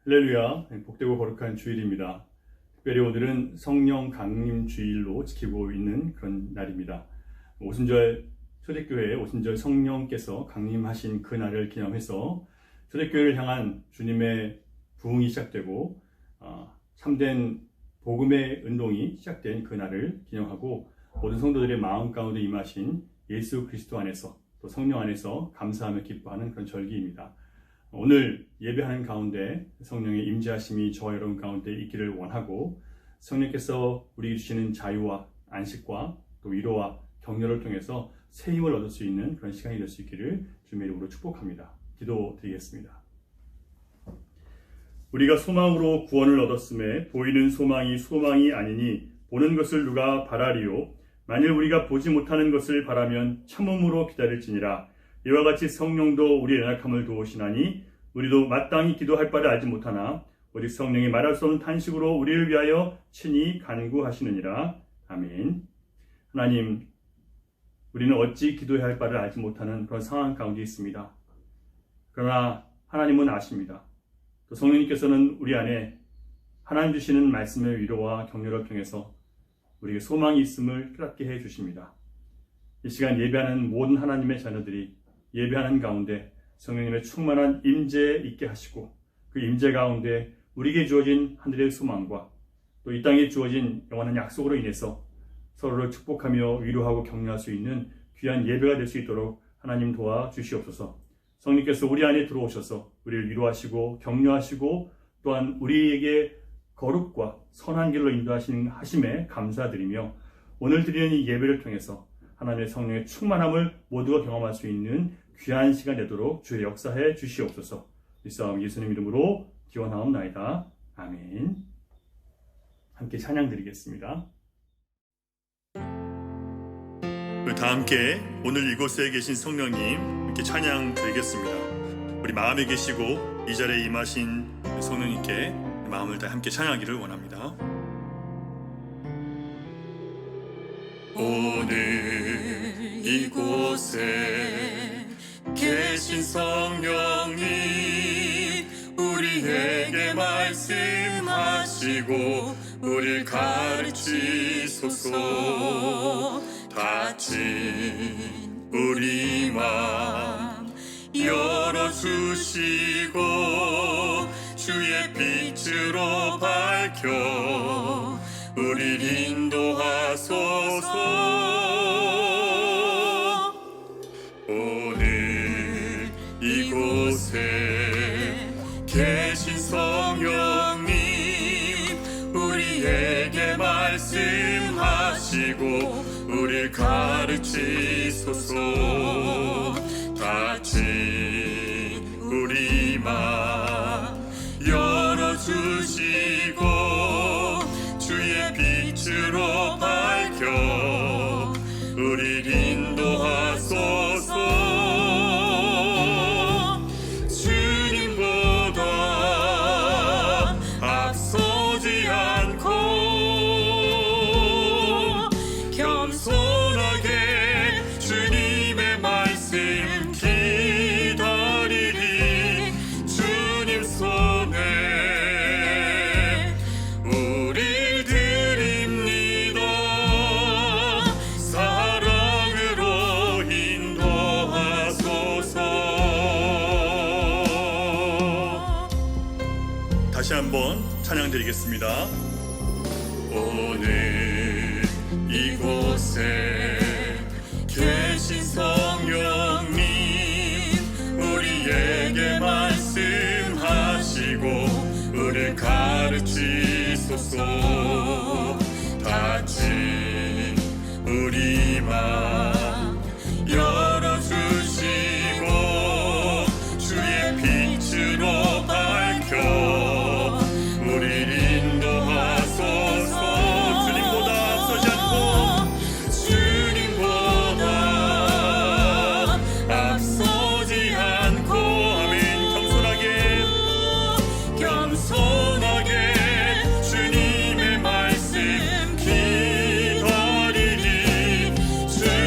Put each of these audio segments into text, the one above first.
할렐루야, 복되고 거룩한 주일입니다. 특별히 오늘은 성령 강림 주일로 지키고 있는 그런 날입니다. 오순절 초대교회에 오순절 성령께서 강림하신 그 날을 기념해서 초대교회를 향한 주님의 부흥이 시작되고 참된 복음의 운동이 시작된 그 날을 기념하고 모든 성도들의 마음 가운데 임하신 예수 그리스도 안에서 또 성령 안에서 감사하며 기뻐하는 그런 절기입니다. 오늘 예배하는 가운데 성령의 임재하심이 저와 여러분 가운데 있기를 원하고 성령께서 우리에게 주시는 자유와 안식과 또 위로와 격려를 통해서 새 힘을 얻을 수 있는 그런 시간이 될 수 있기를 주님의 이름으로 축복합니다. 기도드리겠습니다. 우리가 소망으로 구원을 얻었음에 보이는 소망이 아니니 보는 것을 누가 바라리요? 만일 우리가 보지 못하는 것을 바라면 참음으로 기다릴지니라. 이와 같이 성령도 우리의 연약함을 도우시나니 우리도 마땅히 기도할 바를 알지 못하나 오직 성령이 말할 수 없는 탄식으로 우리를 위하여 친히 간구하시느니라. 아멘. 하나님, 우리는 어찌 기도해야 할 바를 알지 못하는 그런 상황 가운데 있습니다. 그러나 하나님은 아십니다. 또 성령님께서는 우리 안에 하나님 주시는 말씀의 위로와 격려를 통해서 우리에게 소망이 있음을 깨닫게 해 주십니다. 이 시간 예배하는 모든 하나님의 자녀들이 예배하는 가운데 성령님의 충만한 임재 있게 하시고 그 임재 가운데 우리에게 주어진 하늘의 소망과 또 이 땅에 주어진 영원한 약속으로 인해서 서로를 축복하며 위로하고 격려할 수 있는 귀한 예배가 될 수 있도록 하나님 도와주시옵소서. 성령께서 우리 안에 들어오셔서 우리를 위로하시고 격려하시고 또한 우리에게 거룩과 선한 길로 인도하심에 감사드리며 오늘 드리는 이 예배를 통해서 하나님의 성령의 충만함을 모두가 경험할 수 있는 귀한 시간 되도록 주의 역사해 주시옵소서. 이 싸움 예수님 이름으로 기원하옵나이다. 아멘. 함께 찬양 드리겠습니다. 다 함께 오늘 이곳에 계신 성령님 이렇게 찬양 드리겠습니다. 우리 마음에 계시고 이 자리에 임하신 성령님께 마음을 다 함께 찬양하기를 원합니다. 오늘 이곳에 계신 성령님 우리에게 말씀하시고 우리를 가르치소서. 닫힌 우리 마음 열어주시고 주의 빛으로 밝혀 우리를 인도하소서. 오늘 이곳에 계신 성령님 우리에게 말씀하시고 우리를 가르치소서. 닫힌 우리 마음 열어주시고 주의 빛으로 밝혀 우리를 인도하소서. 주님보다 앞서지 않고 겸손하게 주님의 말씀 기다리리. 주님 손에 우릴 드립니다. 사랑으로 인도하소서. 다시 한번 찬양 드리겠습니다. 오늘 이곳에 계신 성령님 우리에게 말씀하시고 우리를 가르치소서. 닫힌 우리 마음 열어주시고 주의 빛으로 밝혀 우리를 인도하소서. 주님보다 앞서지 않고 주님보다 앞서지 않고 아멘. 겸손하게 주님의 말씀 기다리리. 주님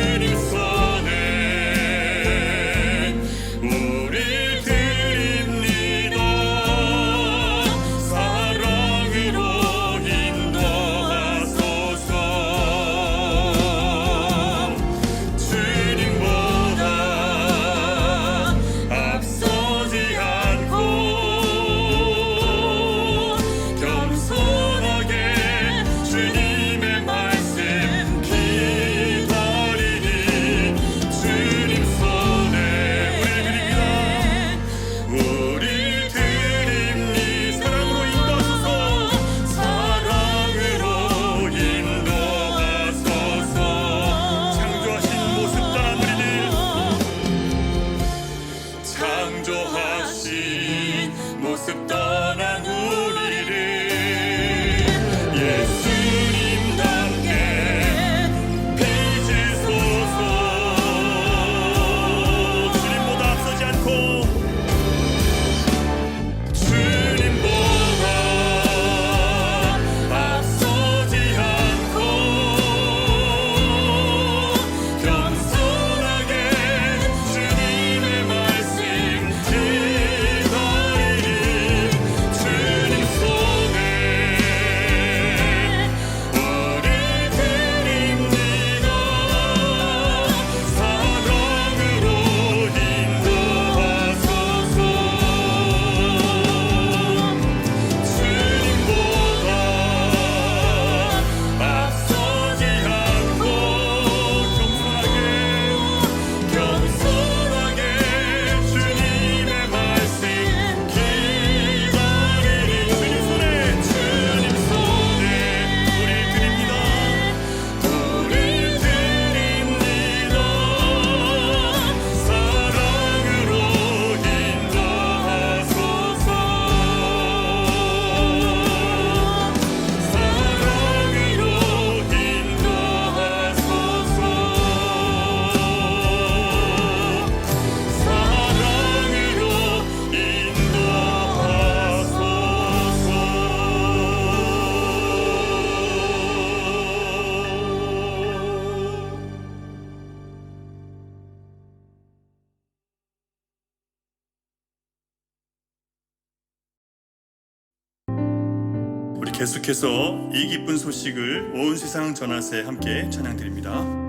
계속해서 이 기쁜 소식을 온 세상 전하세 함께 찬양드립니다.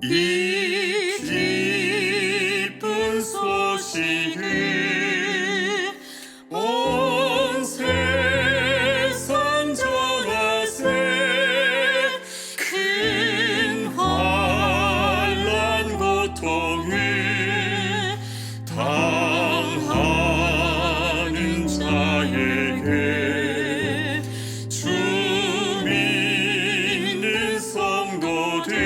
이 기쁜 소식을 온 세상 전하세. 큰 환난 고통을 당하는 자에게 주 믿는 성도들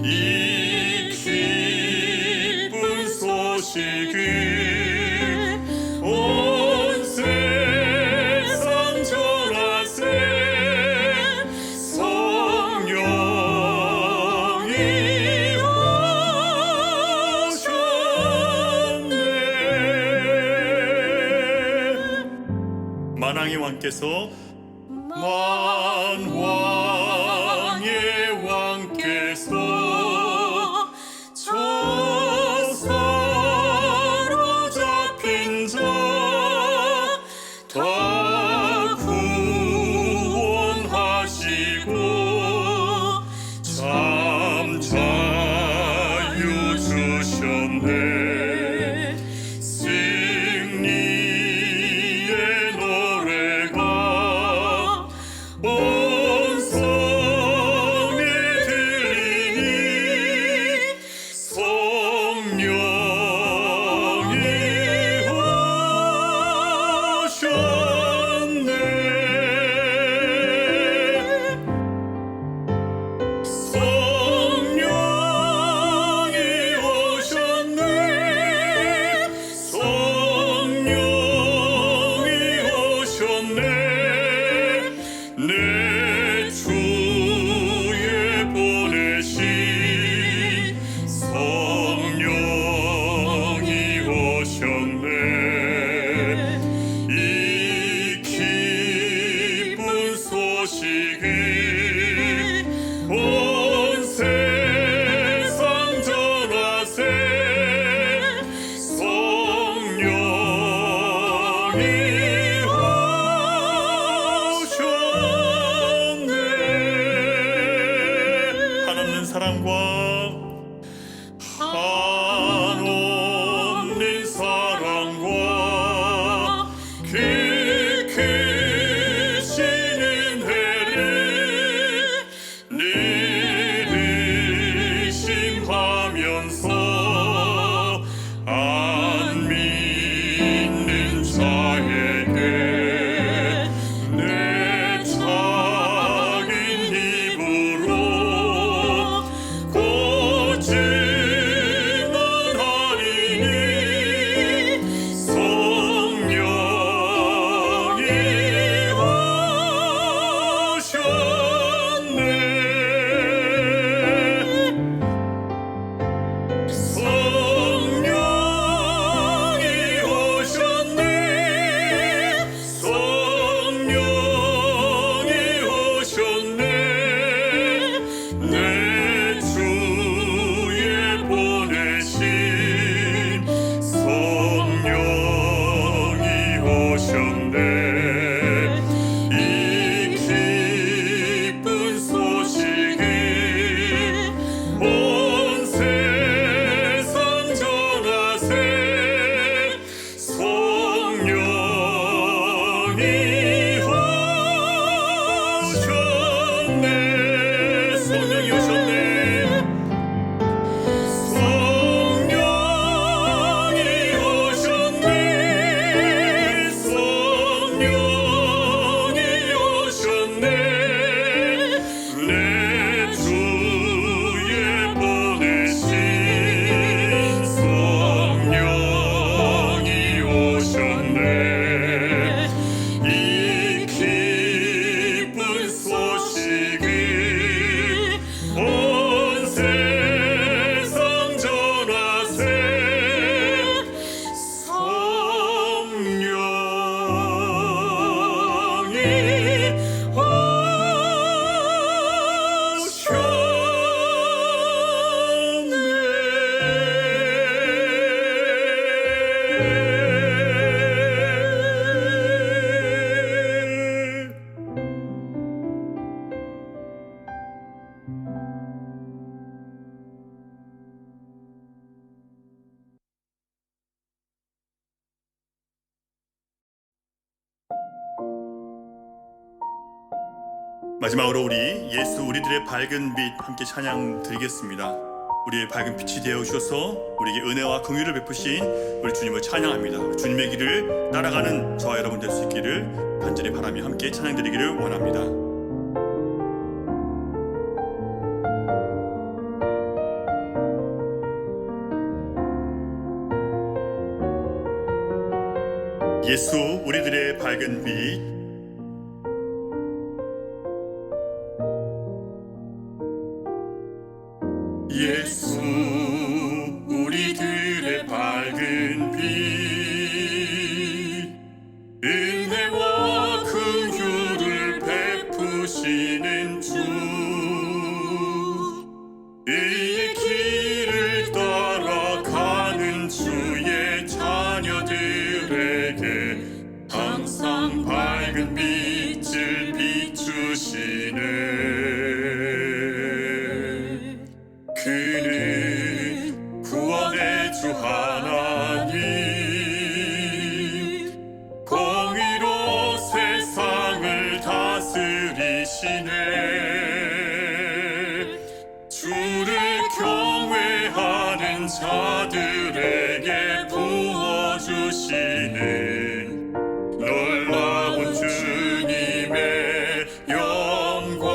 이 기쁜 소식을 온 세상 전하세. 성령이 오셨네. 만왕의 왕께서 만왕의 왕께서 저 사로잡힌 자 다 구원하시고 참 자유 주셨네. 승리의 노래가 온 성에 들리니 성령이 오셨네. 성령이 오셨네. 성령이 오셨네. 내 주의 보내신 성령이 오셨네. 이 기쁜 소식을 온 세상 전하세. 성령이 오셨네. 한없는 사랑과 한없는 사랑과 그 크신 은혜를 늘 의심하면서 안 믿는 자에게 내 작은 입으로 고증언하리니 성령이 오셨네. 성령이 오셨네. 성령이 오셨네. 내 주의 보내신 성령이 오셨네. 이 기쁜 소식을 온 세상 전하세. 성령이 오셨네. 마지막으로 우리 예수 우리들의 밝은 빛 함께 찬양 드리겠습니다. 우리의 밝은 빛이 되어 주셔서 우리에게 은혜와 긍휼을 베푸신 우리 주님을 찬양합니다. 주님의 길을 따라가는 저와 여러분 될 수 있기를 간절히 바라며 함께 찬양 드리기를 원합니다. 예수 우리들의 밝은 빛. 예수 우리들의 밝은 빛, 은혜와 긍휼을 베푸시는 주, 의의 길을 따라가는 주의 자녀들에게 항상 밝은 빛을 비추시네. 그는 구원의 주 하나님, 공의로 세상을 다스리시네. 주를 경외하는 자들에게 부어주시는 놀라운 주님의 영광.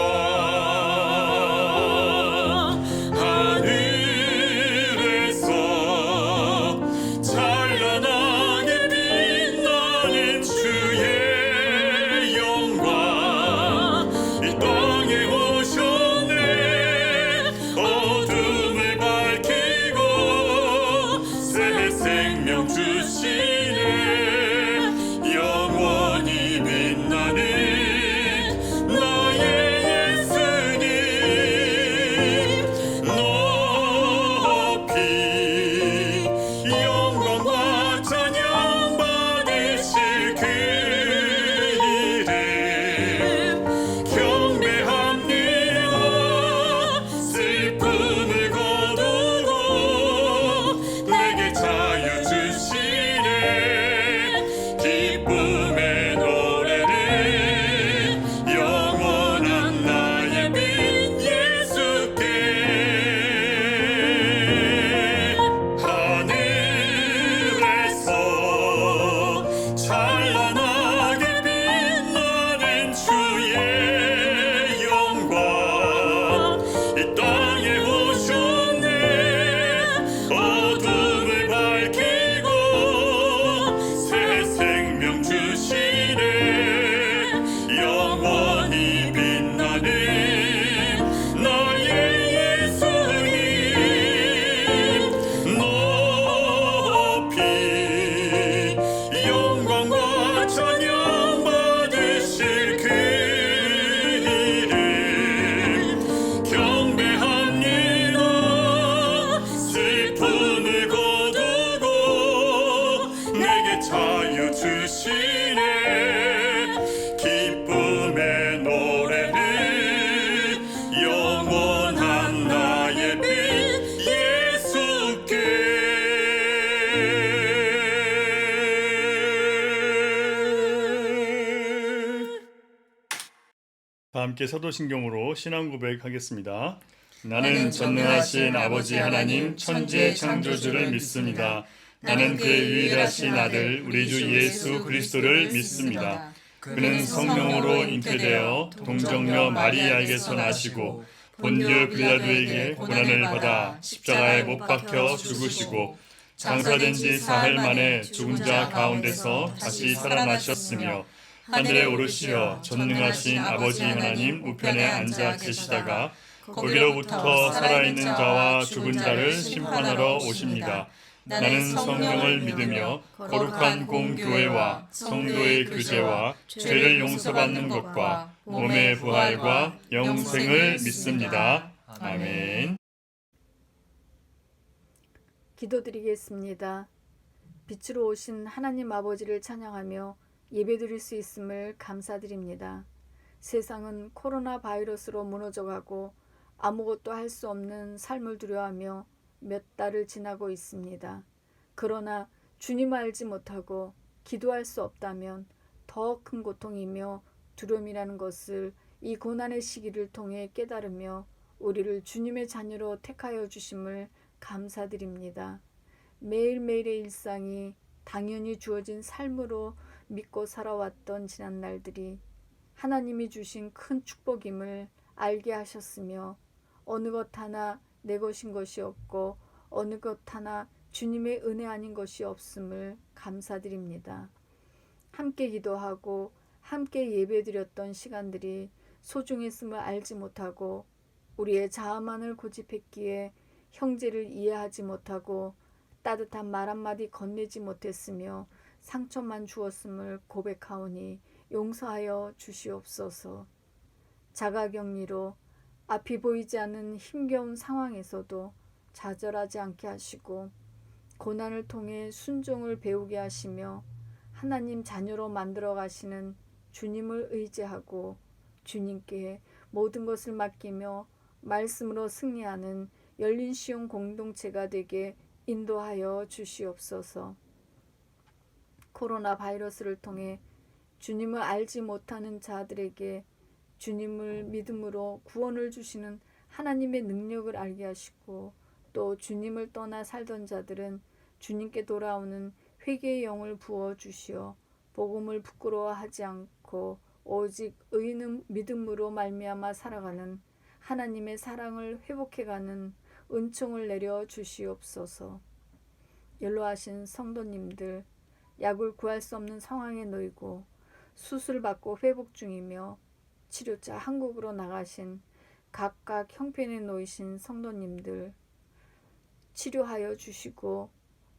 함께 사도신경으로 신앙 고백하겠습니다. 나는 전능하신 아버지 하나님 천지의 창조주를 믿습니다. 나는 그의 유일하신 아들 우리 주 예수 그리스도를 믿습니다. 그는 성령으로 잉태되어 동정녀 마리아에게서 나시고 본디오 빌라도에게 고난을 받아 십자가에 못 박혀 죽으시고 장사된 지 사흘 만에 죽은 자 가운데서 다시 살아나셨으며 하늘에 오르시어 전능하신 아버지 하나님 우편에 앉아 계시다가 거기로부터 살아있는 자와 죽은 자를 심판하러 오십니다. 나는 성령을 믿으며 거룩한 공교회와 성도의 교제와 죄를 용서받는 것과 몸의 부활과 영생을 믿습니다. 아멘. 기도드리겠습니다. 빛으로 오신 하나님 아버지를 찬양하며 예배드릴 수 있음을 감사드립니다. 세상은 코로나 바이러스로 무너져가고 아무것도 할 수 없는 삶을 두려워하며 몇 달을 지나고 있습니다. 그러나 주님 알지 못하고 기도할 수 없다면 더 큰 고통이며 두려움이라는 것을 이 고난의 시기를 통해 깨달으며 우리를 주님의 자녀로 택하여 주심을 감사드립니다. 매일매일의 일상이 당연히 주어진 삶으로 믿고 살아왔던 지난날들이 하나님이 주신 큰 축복임을 알게 하셨으며 어느 것 하나 내 것인 것이 없고 어느 것 하나 주님의 은혜 아닌 것이 없음을 감사드립니다. 함께 기도하고 함께 예배드렸던 시간들이 소중했음을 알지 못하고 우리의 자아만을 고집했기에 형제를 이해하지 못하고 따뜻한 말 한마디 건네지 못했으며 상처만 주었음을 고백하오니 용서하여 주시옵소서. 자가격리로 앞이 보이지 않는 힘겨운 상황에서도 좌절하지 않게 하시고 고난을 통해 순종을 배우게 하시며 하나님 자녀로 만들어 가시는 주님을 의지하고 주님께 모든 것을 맡기며 말씀으로 승리하는 열린 시온 공동체가 되게 인도하여 주시옵소서. 코로나 바이러스를 통해 주님을 알지 못하는 자들에게 주님을 믿음으로 구원을 주시는 하나님의 능력을 알게 하시고 또 주님을 떠나 살던 자들은 주님께 돌아오는 회개의 영을 부어 주시어 복음을 부끄러워하지 않고 오직 의는 믿음으로 말미암아 살아가는 하나님의 사랑을 회복해가는 은총을 내려 주시옵소서. 연로하신 성도님들, 약을 구할 수 없는 상황에 놓이고 수술받고 회복 중이며 치료자 한국으로 나가신 각각 형편에 놓이신 성도님들 치료하여 주시고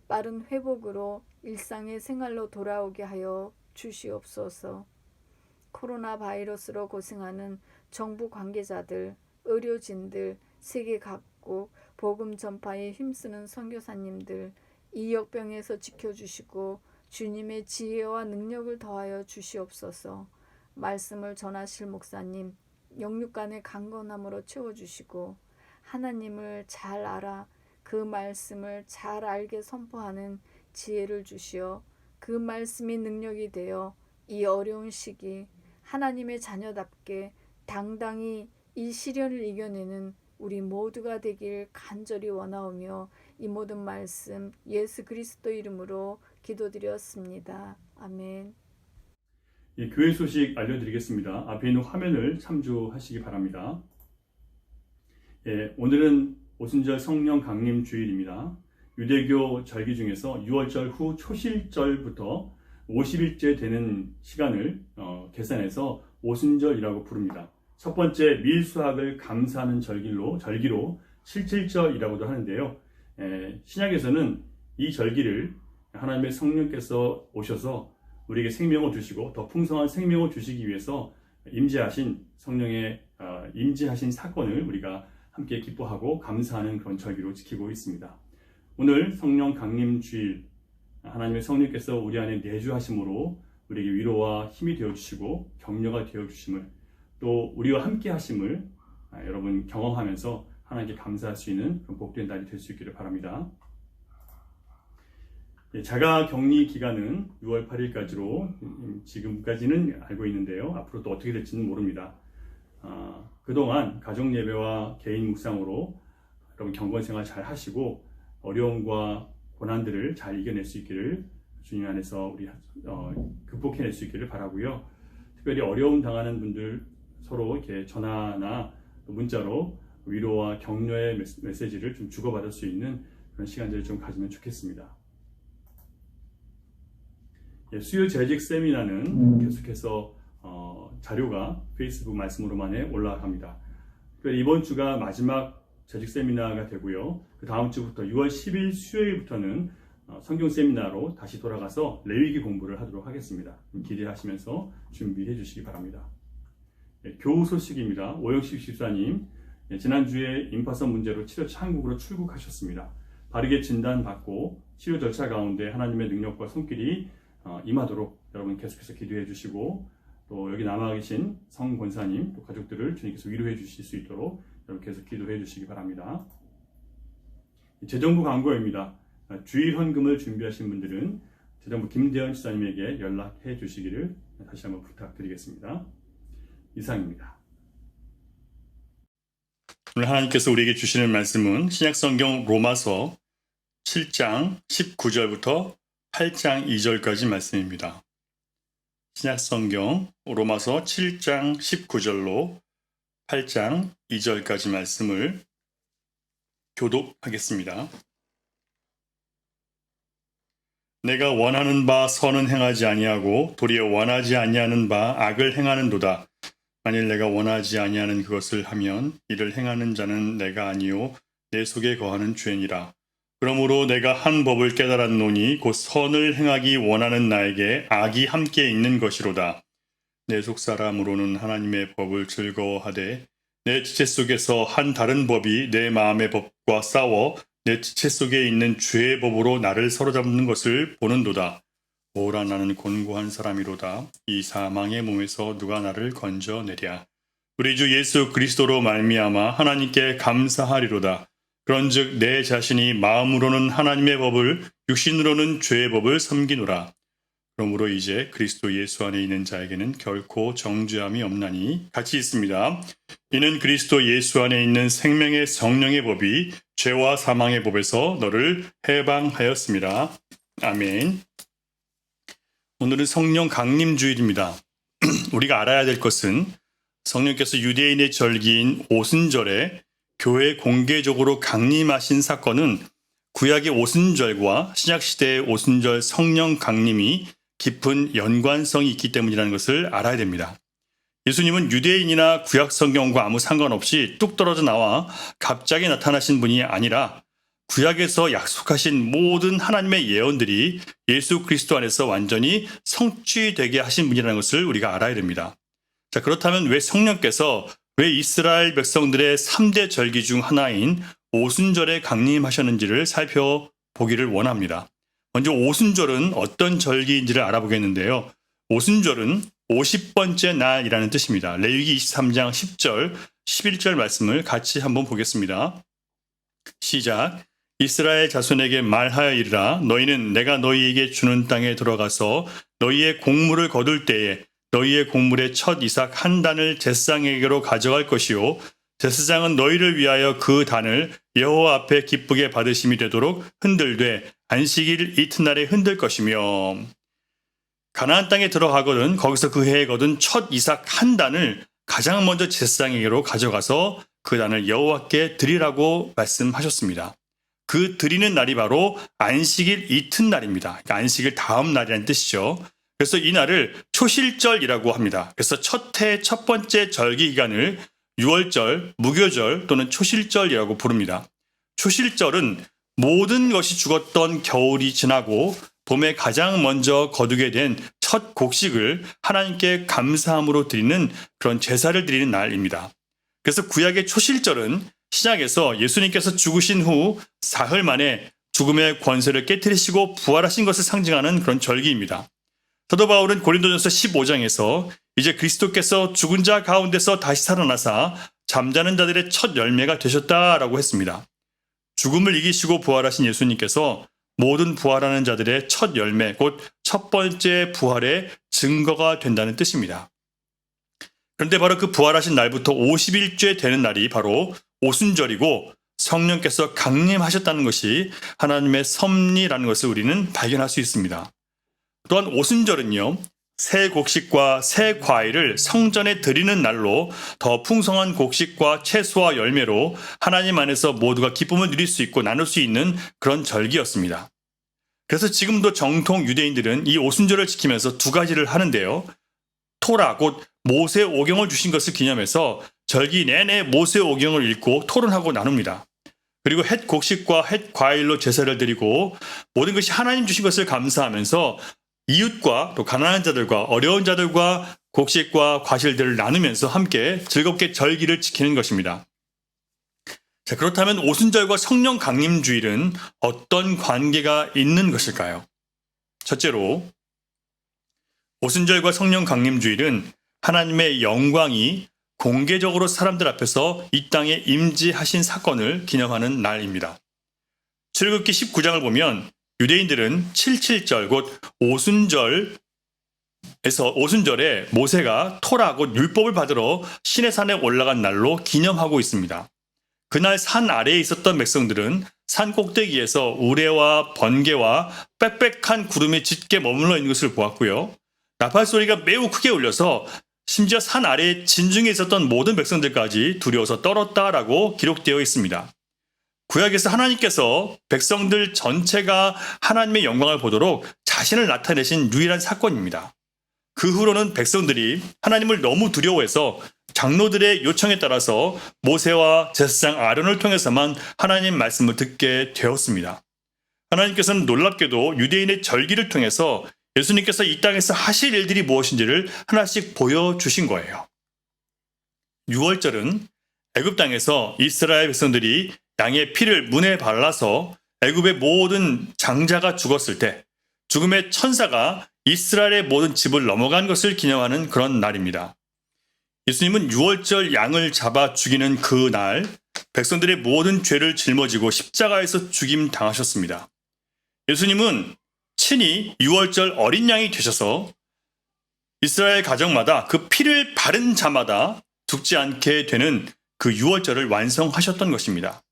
빠른 회복으로 일상의 생활로 돌아오게 하여 주시옵소서. 코로나 바이러스로 고생하는 정부 관계자들, 의료진들, 세계 각국 복음 전파에 힘쓰는 선교사님들 이 역병에서 지켜주시고 주님의 지혜와 능력을 더하여 주시옵소서. 말씀을 전하실 목사님 영육간의 강건함으로 채워주시고 하나님을 잘 알아 그 말씀을 잘 알게 선포하는 지혜를 주시어 그 말씀이 능력이 되어 이 어려운 시기 하나님의 자녀답게 당당히 이 시련을 이겨내는 우리 모두가 되길 간절히 원하오며 이 모든 말씀 예수 그리스도 이름으로 기도드렸습니다. 아멘. 이 교회 소식 알려드리겠습니다. 앞에 있는 화면을 참조하시기 바랍니다. 오늘은 오순절 성령 강림 주일입니다. 유대교 절기 중에서 6월절 후 초실절부터 50일째 되는 시간을 계산해서 오순절이라고 부릅니다. 첫 번째 밀수학을 감사하는 절기로 77절이라고도 하는데요. 신약에서는 이 절기를 하나님의 성령께서 오셔서 우리에게 생명을 주시고 더 풍성한 생명을 주시기 위해서 임재하신 성령의 임재하신 사건을 우리가 함께 기뻐하고 감사하는 그런 절기로 지키고 있습니다. 오늘 성령 강림 주일 하나님의 성령께서 우리 안에 내주하심으로 우리에게 위로와 힘이 되어주시고 격려가 되어주심을 또 우리와 함께 하심을 여러분 경험하면서 하나님께 감사할 수 있는 그런 복된 날이 될 수 있기를 바랍니다. 자가격리 기간은 6월 8일까지로 지금까지는 알고 있는데요. 앞으로 또 어떻게 될지는 모릅니다. 그동안 가정예배와 개인 묵상으로 여러분 경건생활 잘 하시고 어려움과 고난들을 잘 이겨낼 수 있기를 주님 안에서 우리 극복해낼 수 있기를 바라고요. 특별히 어려움 당하는 분들 서로 이렇게 전화나 문자로 위로와 격려의 메시지를 좀 주고받을 수 있는 그런 시간들을 좀 가지면 좋겠습니다. 수요 재직 세미나는 계속해서 자료가 페이스북 말씀으로만에 올라갑니다. 특별히 이번 주가 마지막 재직 세미나가 되고요. 그 다음 주부터 6월 10일 수요일부터는 성경 세미나로 다시 돌아가서 레위기 공부를 하도록 하겠습니다. 기대하시면서 준비해 주시기 바랍니다. 교우 소식입니다. 오영식 집사님 지난주에 임파선 문제로 치료차 한국으로 출국하셨습니다. 바르게 진단받고 치료 절차 가운데 하나님의 능력과 손길이 임하도록 여러분 계속해서 기도해 주시고 또 여기 남아 계신 성 권사님 또 가족들을 주님께서 위로해 주실 수 있도록 여러분 계속 기도해 주시기 바랍니다. 재정부 광고입니다. 주일 헌금을 준비하신 분들은 재정부 김대현 지사님에게 연락해 주시기를 다시 한번 부탁드리겠습니다. 이상입니다. 오늘 하나님께서 우리에게 주시는 말씀은 신약성경 로마서 7장 19절부터 8장 2절까지 말씀입니다. 신약성경 로마서 7장 19절로 8장 2절까지 말씀을 교독하겠습니다. 내가 원하는 바 선은 행하지 아니하고 도리어 원하지 아니하는 바 악을 행하는도다. 만일 내가 원하지 아니하는 그것을 하면 이를 행하는 자는 내가 아니요 내 속에 거하는 죄니라. 그러므로 내가 한 법을 깨달았노니 곧 선을 행하기 원하는 나에게 악이 함께 있는 것이로다. 내 속사람으로는 하나님의 법을 즐거워하되 내 지체 속에서 한 다른 법이 내 마음의 법과 싸워 내 지체 속에 있는 죄의 법으로 나를 사로잡는 것을 보는도다. 오라 나는 곤고한 사람이로다. 이 사망의 몸에서 누가 나를 건져내랴. 우리 주 예수 그리스도로 말미암아 하나님께 감사하리로다. 그런즉 내 자신이 마음으로는 하나님의 법을 육신으로는 죄의 법을 섬기노라. 그러므로 이제 그리스도 예수 안에 있는 자에게는 결코 정죄함이 없나니 같이 있습니다. 이는 그리스도 예수 안에 있는 생명의 성령의 법이 죄와 사망의 법에서 너를 해방하였습니다. 아멘. 오늘은 성령 강림 주일입니다. 우리가 알아야 될 것은 성령께서 유대인의 절기인 오순절에 교회에 공개적으로 강림하신 사건은 구약의 오순절과 신약시대의 오순절 성령 강림이 깊은 연관성이 있기 때문이라는 것을 알아야 됩니다. 예수님은 유대인이나 구약 성경과 아무 상관없이 뚝 떨어져 나와 갑자기 나타나신 분이 아니라 구약에서 약속하신 모든 하나님의 예언들이 예수 그리스도 안에서 완전히 성취되게 하신 분이라는 것을 우리가 알아야 됩니다. 자, 그렇다면 왜 성령께서 왜 이스라엘 백성들의 3대 절기 중 하나인 오순절에 강림하셨는지를 살펴보기를 원합니다. 먼저 오순절은 어떤 절기인지를 알아보겠는데요. 오순절은 50번째 날이라는 뜻입니다. 레위기 23장 10절, 11절 말씀을 같이 한번 보겠습니다. 시작. 이스라엘 자손에게 말하여 이르라. 너희는 내가 너희에게 주는 땅에 들어가서 너희의 곡물을 거둘 때에 너희의 곡물의 첫 이삭 한 단을 제사장에게로 가져갈 것이요 제사장은 너희를 위하여 그 단을 여호와 앞에 기쁘게 받으심이 되도록 흔들되 안식일 이튿날에 흔들 것이며 가나안 땅에 들어가거든 거기서 그 해에 거둔 첫 이삭 한 단을 가장 먼저 제사장에게로 가져가서 그 단을 여호와께 드리라고 말씀하셨습니다. 그 드리는 날이 바로 안식일 이튿날입니다. 그러니까 안식일 다음 날이라는 뜻이죠. 그래서 이 날을 초실절이라고 합니다. 그래서 첫 해 첫 번째 절기 기간을 유월절, 무교절 또는 초실절이라고 부릅니다. 초실절은 모든 것이 죽었던 겨울이 지나고 봄에 가장 먼저 거두게 된 첫 곡식을 하나님께 감사함으로 드리는 그런 제사를 드리는 날입니다. 그래서 구약의 초실절은 신약에서 예수님께서 죽으신 후 사흘 만에 죽음의 권세를 깨뜨리시고 부활하신 것을 상징하는 그런 절기입니다. 사도 바울은 고린도전서 15장에서 이제 그리스도께서 죽은 자 가운데서 다시 살아나사 잠자는 자들의 첫 열매가 되셨다라고 했습니다. 죽음을 이기시고 부활하신 예수님께서 모든 부활하는 자들의 첫 열매, 곧 첫 번째 부활의 증거가 된다는 뜻입니다. 그런데 바로 그 부활하신 날부터 50일째 되는 날이 바로 오순절이고 성령께서 강림하셨다는 것이 하나님의 섭리라는 것을 우리는 발견할 수 있습니다. 또한 오순절은요, 새 곡식과 새 과일을 성전에 드리는 날로 더 풍성한 곡식과 채소와 열매로 하나님 안에서 모두가 기쁨을 누릴 수 있고 나눌 수 있는 그런 절기였습니다. 그래서 지금도 정통 유대인들은 이 오순절을 지키면서 두 가지를 하는데요. 토라, 곧 모세 오경을 주신 것을 기념해서 절기 내내 모세 오경을 읽고 토론하고 나눕니다. 그리고 햇 곡식과 햇 과일로 제사를 드리고 모든 것이 하나님 주신 것을 감사하면서 이웃과 또 가난한 자들과 어려운 자들과 곡식과 과실들을 나누면서 함께 즐겁게 절기를 지키는 것입니다. 자, 그렇다면 오순절과 성령 강림 주일은 어떤 관계가 있는 것일까요? 첫째로 오순절과 성령 강림 주일은 하나님의 영광이 공개적으로 사람들 앞에서 이 땅에 임재하신 사건을 기념하는 날입니다. 출애굽기 19장을 보면 유대인들은 77절 곧 오순절에 모세가 토라 곧 율법을 받으러 시내산에 올라간 날로 기념하고 있습니다. 그날 산 아래에 있었던 백성들은 산 꼭대기에서 우레와 번개와 빽빽한 구름이 짙게 머물러 있는 것을 보았고요. 나팔 소리가 매우 크게 울려서 심지어 산 아래에 진중에 있었던 모든 백성들까지 두려워서 떨었다라고 기록되어 있습니다. 구약에서 하나님께서 백성들 전체가 하나님의 영광을 보도록 자신을 나타내신 유일한 사건입니다. 그 후로는 백성들이 하나님을 너무 두려워해서 장로들의 요청에 따라서 모세와 제사장 아론을 통해서만 하나님 말씀을 듣게 되었습니다. 하나님께서는 놀랍게도 유대인의 절기를 통해서 예수님께서 이 땅에서 하실 일들이 무엇인지를 하나씩 보여주신 거예요. 6월절은 애굽 땅에서 이스라엘 백성들이 양의 피를 문에 발라서 애굽의 모든 장자가 죽었을 때 죽음의 천사가 이스라엘의 모든 집을 넘어간 것을 기념하는 그런 날입니다. 예수님은 6월절 양을 잡아 죽이는 그 날 백성들의 모든 죄를 짊어지고 십자가에서 죽임 당하셨습니다. 예수님은 친히 6월절 어린 양이 되셔서 이스라엘 가정마다 그 피를 바른 자마다 죽지 않게 되는 그 6월절을 완성하셨던 것입니다.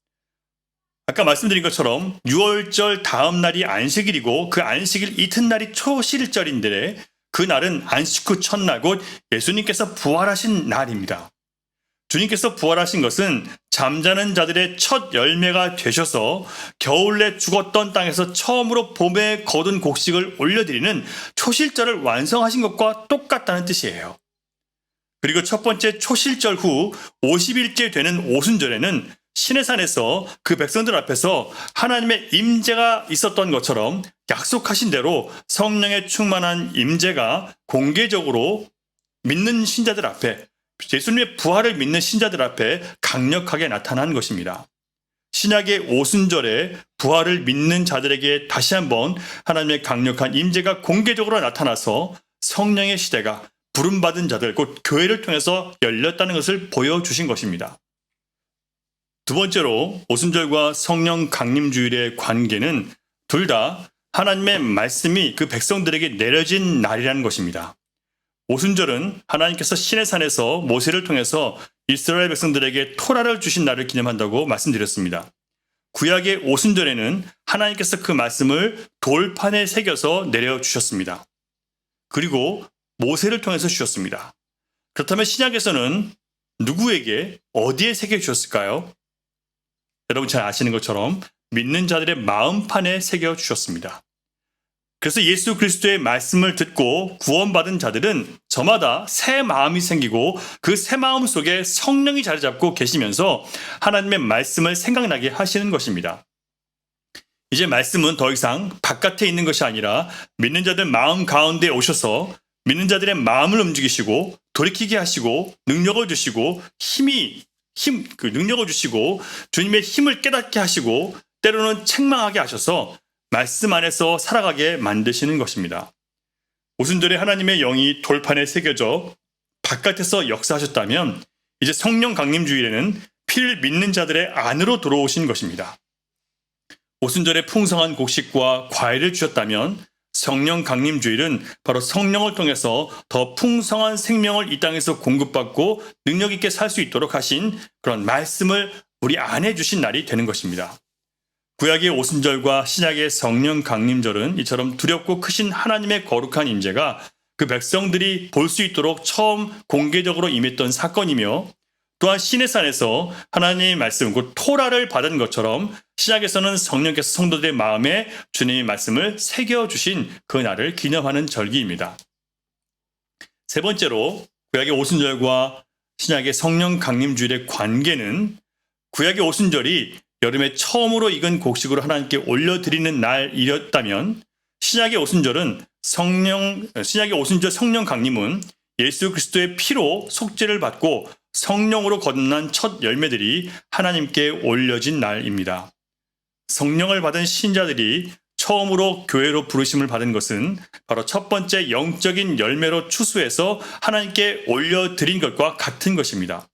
아까 말씀드린 것처럼 6월절 다음 날이 안식일이고 그 안식일 이튿날이 초실절인데 그 날은 안식 후 첫날 곧 예수님께서 부활하신 날입니다. 주님께서 부활하신 것은 잠자는 자들의 첫 열매가 되셔서 겨울에 죽었던 땅에서 처음으로 봄에 거둔 곡식을 올려드리는 초실절을 완성하신 것과 똑같다는 뜻이에요. 그리고 첫 번째 초실절 후 50일째 되는 오순절에는 시내산에서 그 백성들 앞에서 하나님의 임재가 있었던 것처럼 약속하신 대로 성령의 충만한 임재가 공개적으로 믿는 신자들 앞에 예수님의 부활을 믿는 신자들 앞에 강력하게 나타난 것입니다. 신약의 오순절에 부활을 믿는 자들에게 다시 한번 하나님의 강력한 임재가 공개적으로 나타나서 성령의 시대가 부름받은 자들 곧 교회를 통해서 열렸다는 것을 보여주신 것입니다. 두 번째로 오순절과 성령 강림주일의 관계는 둘 다 하나님의 말씀이 그 백성들에게 내려진 날이라는 것입니다. 오순절은 하나님께서 시내산에서 모세를 통해서 이스라엘 백성들에게 토라를 주신 날을 기념한다고 말씀드렸습니다. 구약의 오순절에는 하나님께서 그 말씀을 돌판에 새겨서 내려주셨습니다. 그리고 모세를 통해서 주셨습니다. 그렇다면 신약에서는 누구에게 어디에 새겨주셨을까요? 여러분 잘 아시는 것처럼 믿는 자들의 마음판에 새겨주셨습니다. 그래서 예수 그리스도의 말씀을 듣고 구원받은 자들은 저마다 새 마음이 생기고 그 새 마음 속에 성령이 자리 잡고 계시면서 하나님의 말씀을 생각나게 하시는 것입니다. 이제 말씀은 더 이상 바깥에 있는 것이 아니라 믿는 자들 마음 가운데 오셔서 믿는 자들의 마음을 움직이시고 돌이키게 하시고 능력을 주시고 능력을 주시고 주님의 힘을 깨닫게 하시고 때로는 책망하게 하셔서 말씀 안에서 살아가게 만드시는 것입니다. 오순절에 하나님의 영이 돌판에 새겨져 바깥에서 역사하셨다면 이제 성령 강림주일에는 피를 믿는 자들의 안으로 들어오신 것입니다. 오순절에 풍성한 곡식과 과일을 주셨다면 성령 강림주일은 바로 성령을 통해서 더 풍성한 생명을 이 땅에서 공급받고 능력 있게 살 수 있도록 하신 그런 말씀을 우리 안에 주신 날이 되는 것입니다. 구약의 오순절과 신약의 성령 강림절은 이처럼 두렵고 크신 하나님의 거룩한 임재가 그 백성들이 볼 수 있도록 처음 공개적으로 임했던 사건이며 또한 시내산에서 하나님의 말씀, 곧 토라를 받은 것처럼 신약에서는 성령께서 성도들의 마음에 주님의 말씀을 새겨주신 그 날을 기념하는 절기입니다. 세 번째로 구약의 오순절과 신약의 성령 강림주일의 관계는 구약의 오순절이 여름에 처음으로 익은 곡식으로 하나님께 올려드리는 날이었다면 신약의 오순절 성령 강림은 예수 그리스도의 피로 속죄를 받고 성령으로 거듭난 첫 열매들이 하나님께 올려진 날입니다. 성령을 받은 신자들이 처음으로 교회로 부르심을 받은 것은 바로 첫 번째 영적인 열매로 추수해서 하나님께 올려드린 것과 같은 것입니다.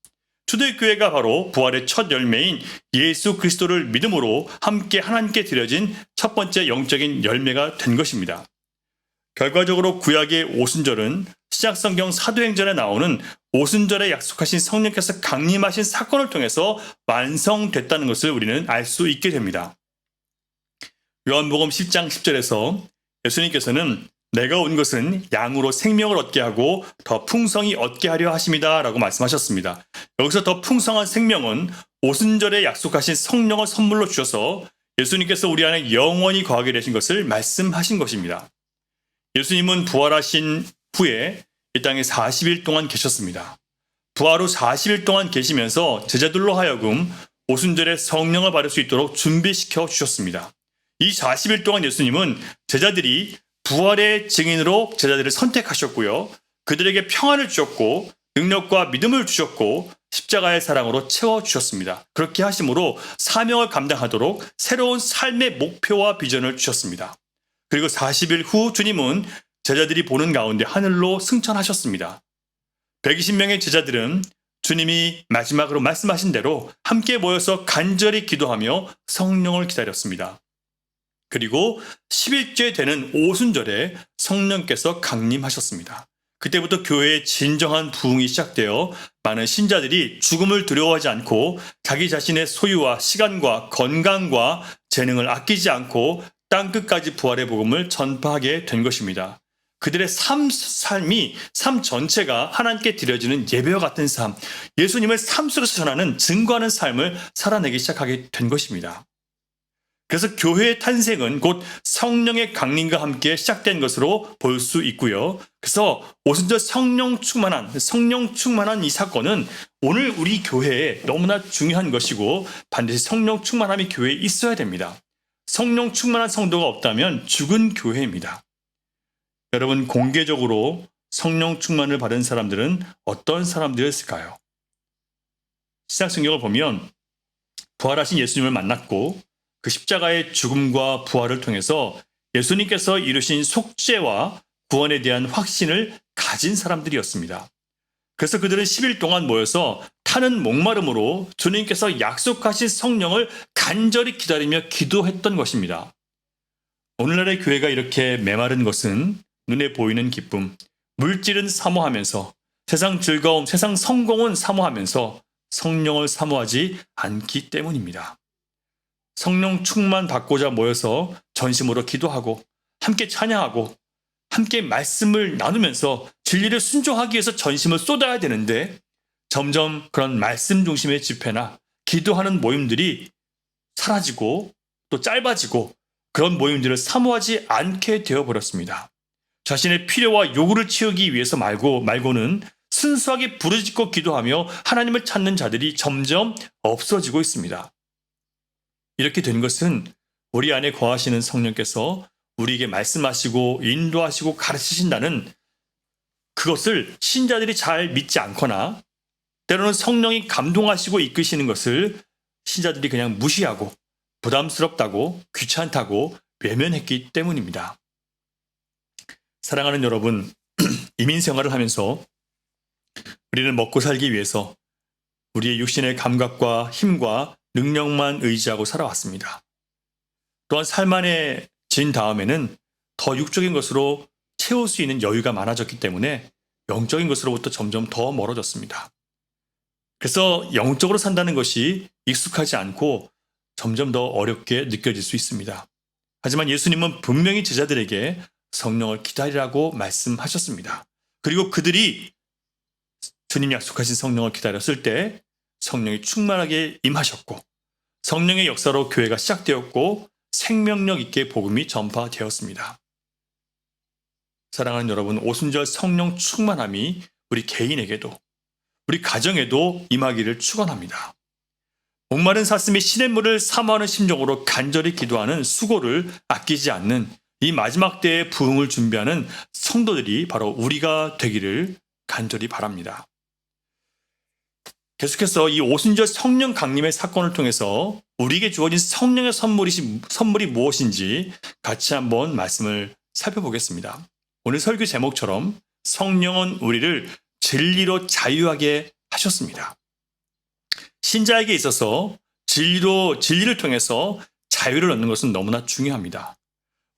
초대교회가 바로 부활의 첫 열매인 예수 그리스도를 믿음으로 함께 하나님께 드려진 첫 번째 영적인 열매가 된 것입니다. 결과적으로 구약의 오순절은 신약성경 사도행전에 나오는 오순절에 약속하신 성령께서 강림하신 사건을 통해서 완성됐다는 것을 우리는 알 수 있게 됩니다. 요한복음 10장 10절에서 예수님께서는 내가 온 것은 양으로 생명을 얻게 하고 더 풍성히 얻게 하려 하심이다 라고 말씀하셨습니다. 여기서 더 풍성한 생명은 오순절에 약속하신 성령을 선물로 주셔서 예수님께서 우리 안에 영원히 거하게 되신 것을 말씀하신 것입니다. 예수님은 부활하신 후에 이 땅에 40일 동안 계셨습니다. 부활 후 40일 동안 계시면서 제자들로 하여금 오순절에 성령을 받을 수 있도록 준비시켜 주셨습니다. 이 40일 동안 예수님은 제자들이 부활의 증인으로 제자들을 선택하셨고요. 그들에게 평안을 주셨고 능력과 믿음을 주셨고 십자가의 사랑으로 채워주셨습니다. 그렇게 하심으로 사명을 감당하도록 새로운 삶의 목표와 비전을 주셨습니다. 그리고 40일 후 주님은 제자들이 보는 가운데 하늘로 승천하셨습니다. 120명의 제자들은 주님이 마지막으로 말씀하신 대로 함께 모여서 간절히 기도하며 성령을 기다렸습니다. 그리고 10일째 되는 오순절에 성령께서 강림하셨습니다. 그때부터 교회의 진정한 부흥이 시작되어 많은 신자들이 죽음을 두려워하지 않고 자기 자신의 소유와 시간과 건강과 재능을 아끼지 않고 땅끝까지 부활의 복음을 전파하게 된 것입니다. 그들의 삶 전체가 하나님께 드려지는 예배와 같은 삶, 예수님을 삶 속에서 전하는 증거하는 삶을 살아내기 시작하게 된 것입니다. 그래서 교회의 탄생은 곧 성령의 강림과 함께 시작된 것으로 볼 수 있고요. 그래서 오순절 성령 충만한 이 사건은 오늘 우리 교회에 너무나 중요한 것이고 반드시 성령 충만함이 교회에 있어야 됩니다. 성령 충만한 성도가 없다면 죽은 교회입니다. 여러분, 공개적으로 성령 충만을 받은 사람들은 어떤 사람들이었을까요? 신약성경을 보면 부활하신 예수님을 만났고 그 십자가의 죽음과 부활을 통해서 예수님께서 이루신 속죄와 구원에 대한 확신을 가진 사람들이었습니다. 그래서 그들은 10일 동안 모여서 타는 목마름으로 주님께서 약속하신 성령을 간절히 기다리며 기도했던 것입니다. 오늘날의 교회가 이렇게 메마른 것은 눈에 보이는 기쁨, 물질은 사모하면서 세상 즐거움, 세상 성공은 사모하면서 성령을 사모하지 않기 때문입니다. 성령 충만 받고자 모여서 전심으로 기도하고 함께 찬양하고 함께 말씀을 나누면서 진리를 순종하기 위해서 전심을 쏟아야 되는데 점점 그런 말씀 중심의 집회나 기도하는 모임들이 사라지고 또 짧아지고 그런 모임들을 사모하지 않게 되어버렸습니다. 자신의 필요와 요구를 채우기 위해서 말고는 순수하게 부르짖고 기도하며 하나님을 찾는 자들이 점점 없어지고 있습니다. 이렇게 된 것은 우리 안에 거하시는 성령께서 우리에게 말씀하시고 인도하시고 가르치신다는 그것을 신자들이 잘 믿지 않거나 때로는 성령이 감동하시고 이끄시는 것을 신자들이 그냥 무시하고 부담스럽다고 귀찮다고 외면했기 때문입니다. 사랑하는 여러분, 이민 생활을 하면서 우리는 먹고 살기 위해서 우리의 육신의 감각과 힘과 능력만 의지하고 살아왔습니다. 또한 살만해진 다음에는 더 육적인 것으로 채울 수 있는 여유가 많아졌기 때문에 영적인 것으로부터 점점 더 멀어졌습니다. 그래서 영적으로 산다는 것이 익숙하지 않고 점점 더 어렵게 느껴질 수 있습니다. 하지만 예수님은 분명히 제자들에게 성령을 기다리라고 말씀하셨습니다. 그리고 그들이 주님 약속하신 성령을 기다렸을 때 성령이 충만하게 임하셨고 성령의 역사로 교회가 시작되었고 생명력 있게 복음이 전파되었습니다. 사랑하는 여러분, 오순절 성령 충만함이 우리 개인에게도 우리 가정에도 임하기를 축원합니다. 목마른 사슴이 시냇물을 사모하는 심정으로 간절히 기도하는 수고를 아끼지 않는 이 마지막 때의 부흥을 준비하는 성도들이 바로 우리가 되기를 간절히 바랍니다. 계속해서 이 오순절 성령 강림의 사건을 통해서 우리에게 주어진 성령의 선물이 무엇인지 같이 한번 말씀을 살펴보겠습니다. 오늘 설교 제목처럼 성령은 우리를 진리로 자유하게 하셨습니다. 신자에게 있어서 진리를 통해서 자유를 얻는 것은 너무나 중요합니다.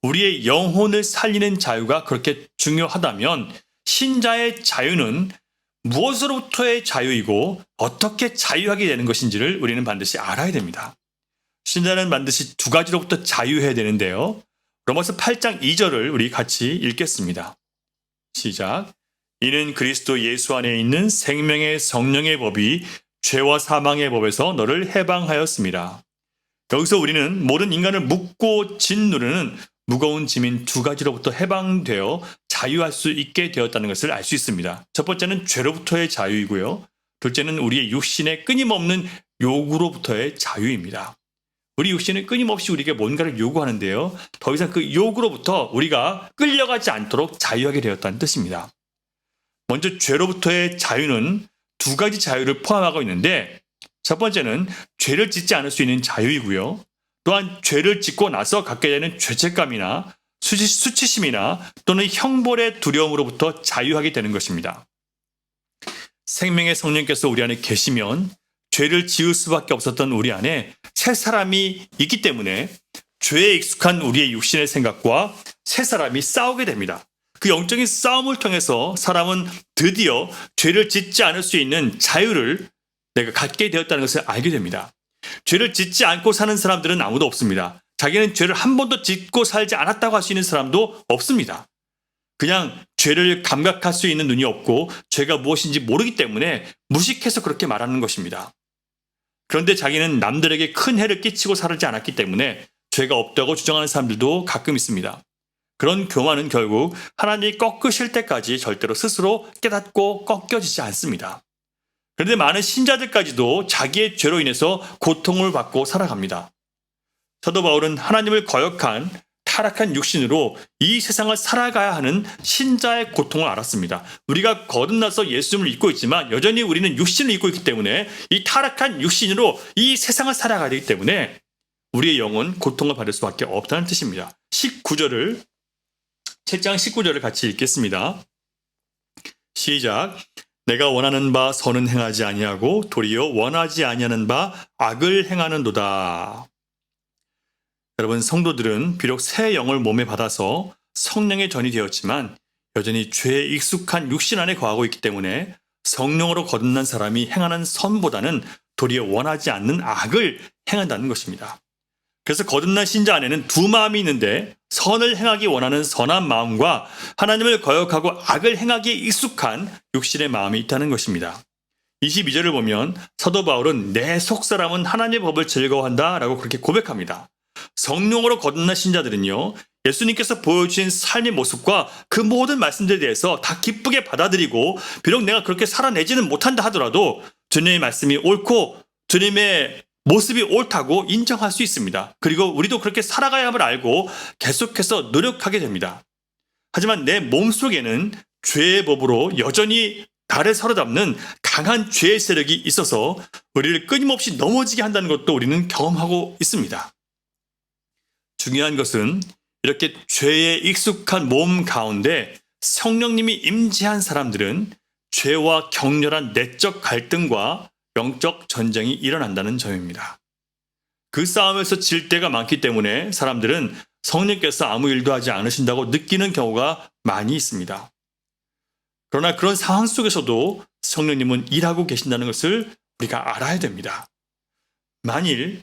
우리의 영혼을 살리는 자유가 그렇게 중요하다면 신자의 자유는 무엇으로부터의 자유이고 어떻게 자유하게 되는 것인지를 우리는 반드시 알아야 됩니다. 신자는 반드시 두 가지로부터 자유해야 되는데요. 로마서 8장 2절을 우리 같이 읽겠습니다. 시작. 이는 그리스도 예수 안에 있는 생명의 성령의 법이 죄와 사망의 법에서 너를 해방하였습니다. 여기서 우리는 모든 인간을 묶고 짓누르는 무거운 짐인 두 가지로부터 해방되어 자유할 수 있게 되었다는 것을 알 수 있습니다. 첫 번째는 죄로부터의 자유이고요. 둘째는 우리의 육신의 끊임없는 요구로부터의 자유입니다. 우리 육신은 끊임없이 우리에게 뭔가를 요구하는데요. 더 이상 그 요구로부터 우리가 끌려가지 않도록 자유하게 되었다는 뜻입니다. 먼저 죄로부터의 자유는 두 가지 자유를 포함하고 있는데 첫 번째는 죄를 짓지 않을 수 있는 자유이고요. 또한 죄를 짓고 나서 갖게 되는 죄책감이나 수치심이나 또는 형벌의 두려움으로부터 자유하게 되는 것입니다. 생명의 성령께서 우리 안에 계시면 죄를 지을 수밖에 없었던 우리 안에 새 사람이 있기 때문에 죄에 익숙한 우리의 육신의 생각과 새 사람이 싸우게 됩니다. 그 영적인 싸움을 통해서 사람은 드디어 죄를 짓지 않을 수 있는 자유를 내가 갖게 되었다는 것을 알게 됩니다. 죄를 짓지 않고 사는 사람들은 아무도 없습니다. 자기는 죄를 한 번도 짓고 살지 않았다고 할 수 있는 사람도 없습니다. 그냥 죄를 감각할 수 있는 눈이 없고 죄가 무엇인지 모르기 때문에 무식해서 그렇게 말하는 것입니다. 그런데 자기는 남들에게 큰 해를 끼치고 살지 않았기 때문에 죄가 없다고 주장하는 사람들도 가끔 있습니다. 그런 교만은 결국 하나님이 꺾으실 때까지 절대로 스스로 깨닫고 꺾여지지 않습니다. 그런데 많은 신자들까지도 자기의 죄로 인해서 고통을 받고 살아갑니다. 사도 바울은 하나님을 거역한 타락한 육신으로 이 세상을 살아가야 하는 신자의 고통을 알았습니다. 우리가 거듭나서 예수님을 믿고 있지만 여전히 우리는 육신을 입고 있기 때문에 이 타락한 육신으로 이 세상을 살아가야 되기 때문에 우리의 영은 고통을 받을 수밖에 없다는 뜻입니다. 7장 19절을 같이 읽겠습니다. 시작. 내가 원하는 바 선은 행하지 아니하고 도리어 원하지 아니하는 바 악을 행하는도다. 여러분, 성도들은 비록 새 영을 몸에 받아서 성령의 전이 되었지만 여전히 죄에 익숙한 육신 안에 거하고 있기 때문에 성령으로 거듭난 사람이 행하는 선보다는 도리어 원하지 않는 악을 행한다는 것입니다. 그래서 거듭난 신자 안에는 두 마음이 있는데 선을 행하기 원하는 선한 마음과 하나님을 거역하고 악을 행하기에 익숙한 육신의 마음이 있다는 것입니다. 22절을 보면 사도 바울은 내 속사람은 하나님의 법을 즐거워한다 라고 그렇게 고백합니다. 성령으로 거듭난 신자들은요, 예수님께서 보여주신 삶의 모습과 그 모든 말씀들에 대해서 다 기쁘게 받아들이고 비록 내가 그렇게 살아내지는 못한다 하더라도 주님의 말씀이 옳고 주님의 모습이 옳다고 인정할 수 있습니다. 그리고 우리도 그렇게 살아가야 함을 알고 계속해서 노력하게 됩니다. 하지만 내 몸속에는 죄의 법으로 여전히 나를 사로잡는 강한 죄의 세력이 있어서 우리를 끊임없이 넘어지게 한다는 것도 우리는 경험하고 있습니다. 중요한 것은 이렇게 죄에 익숙한 몸 가운데 성령님이 임재한 사람들은 죄와 격렬한 내적 갈등과 영적 전쟁이 일어난다는 점입니다. 그 싸움에서 질 때가 많기 때문에 사람들은 성령께서 아무 일도 하지 않으신다고 느끼는 경우가 많이 있습니다. 그러나 그런 상황 속에서도 성령님은 일하고 계신다는 것을 우리가 알아야 됩니다. 만일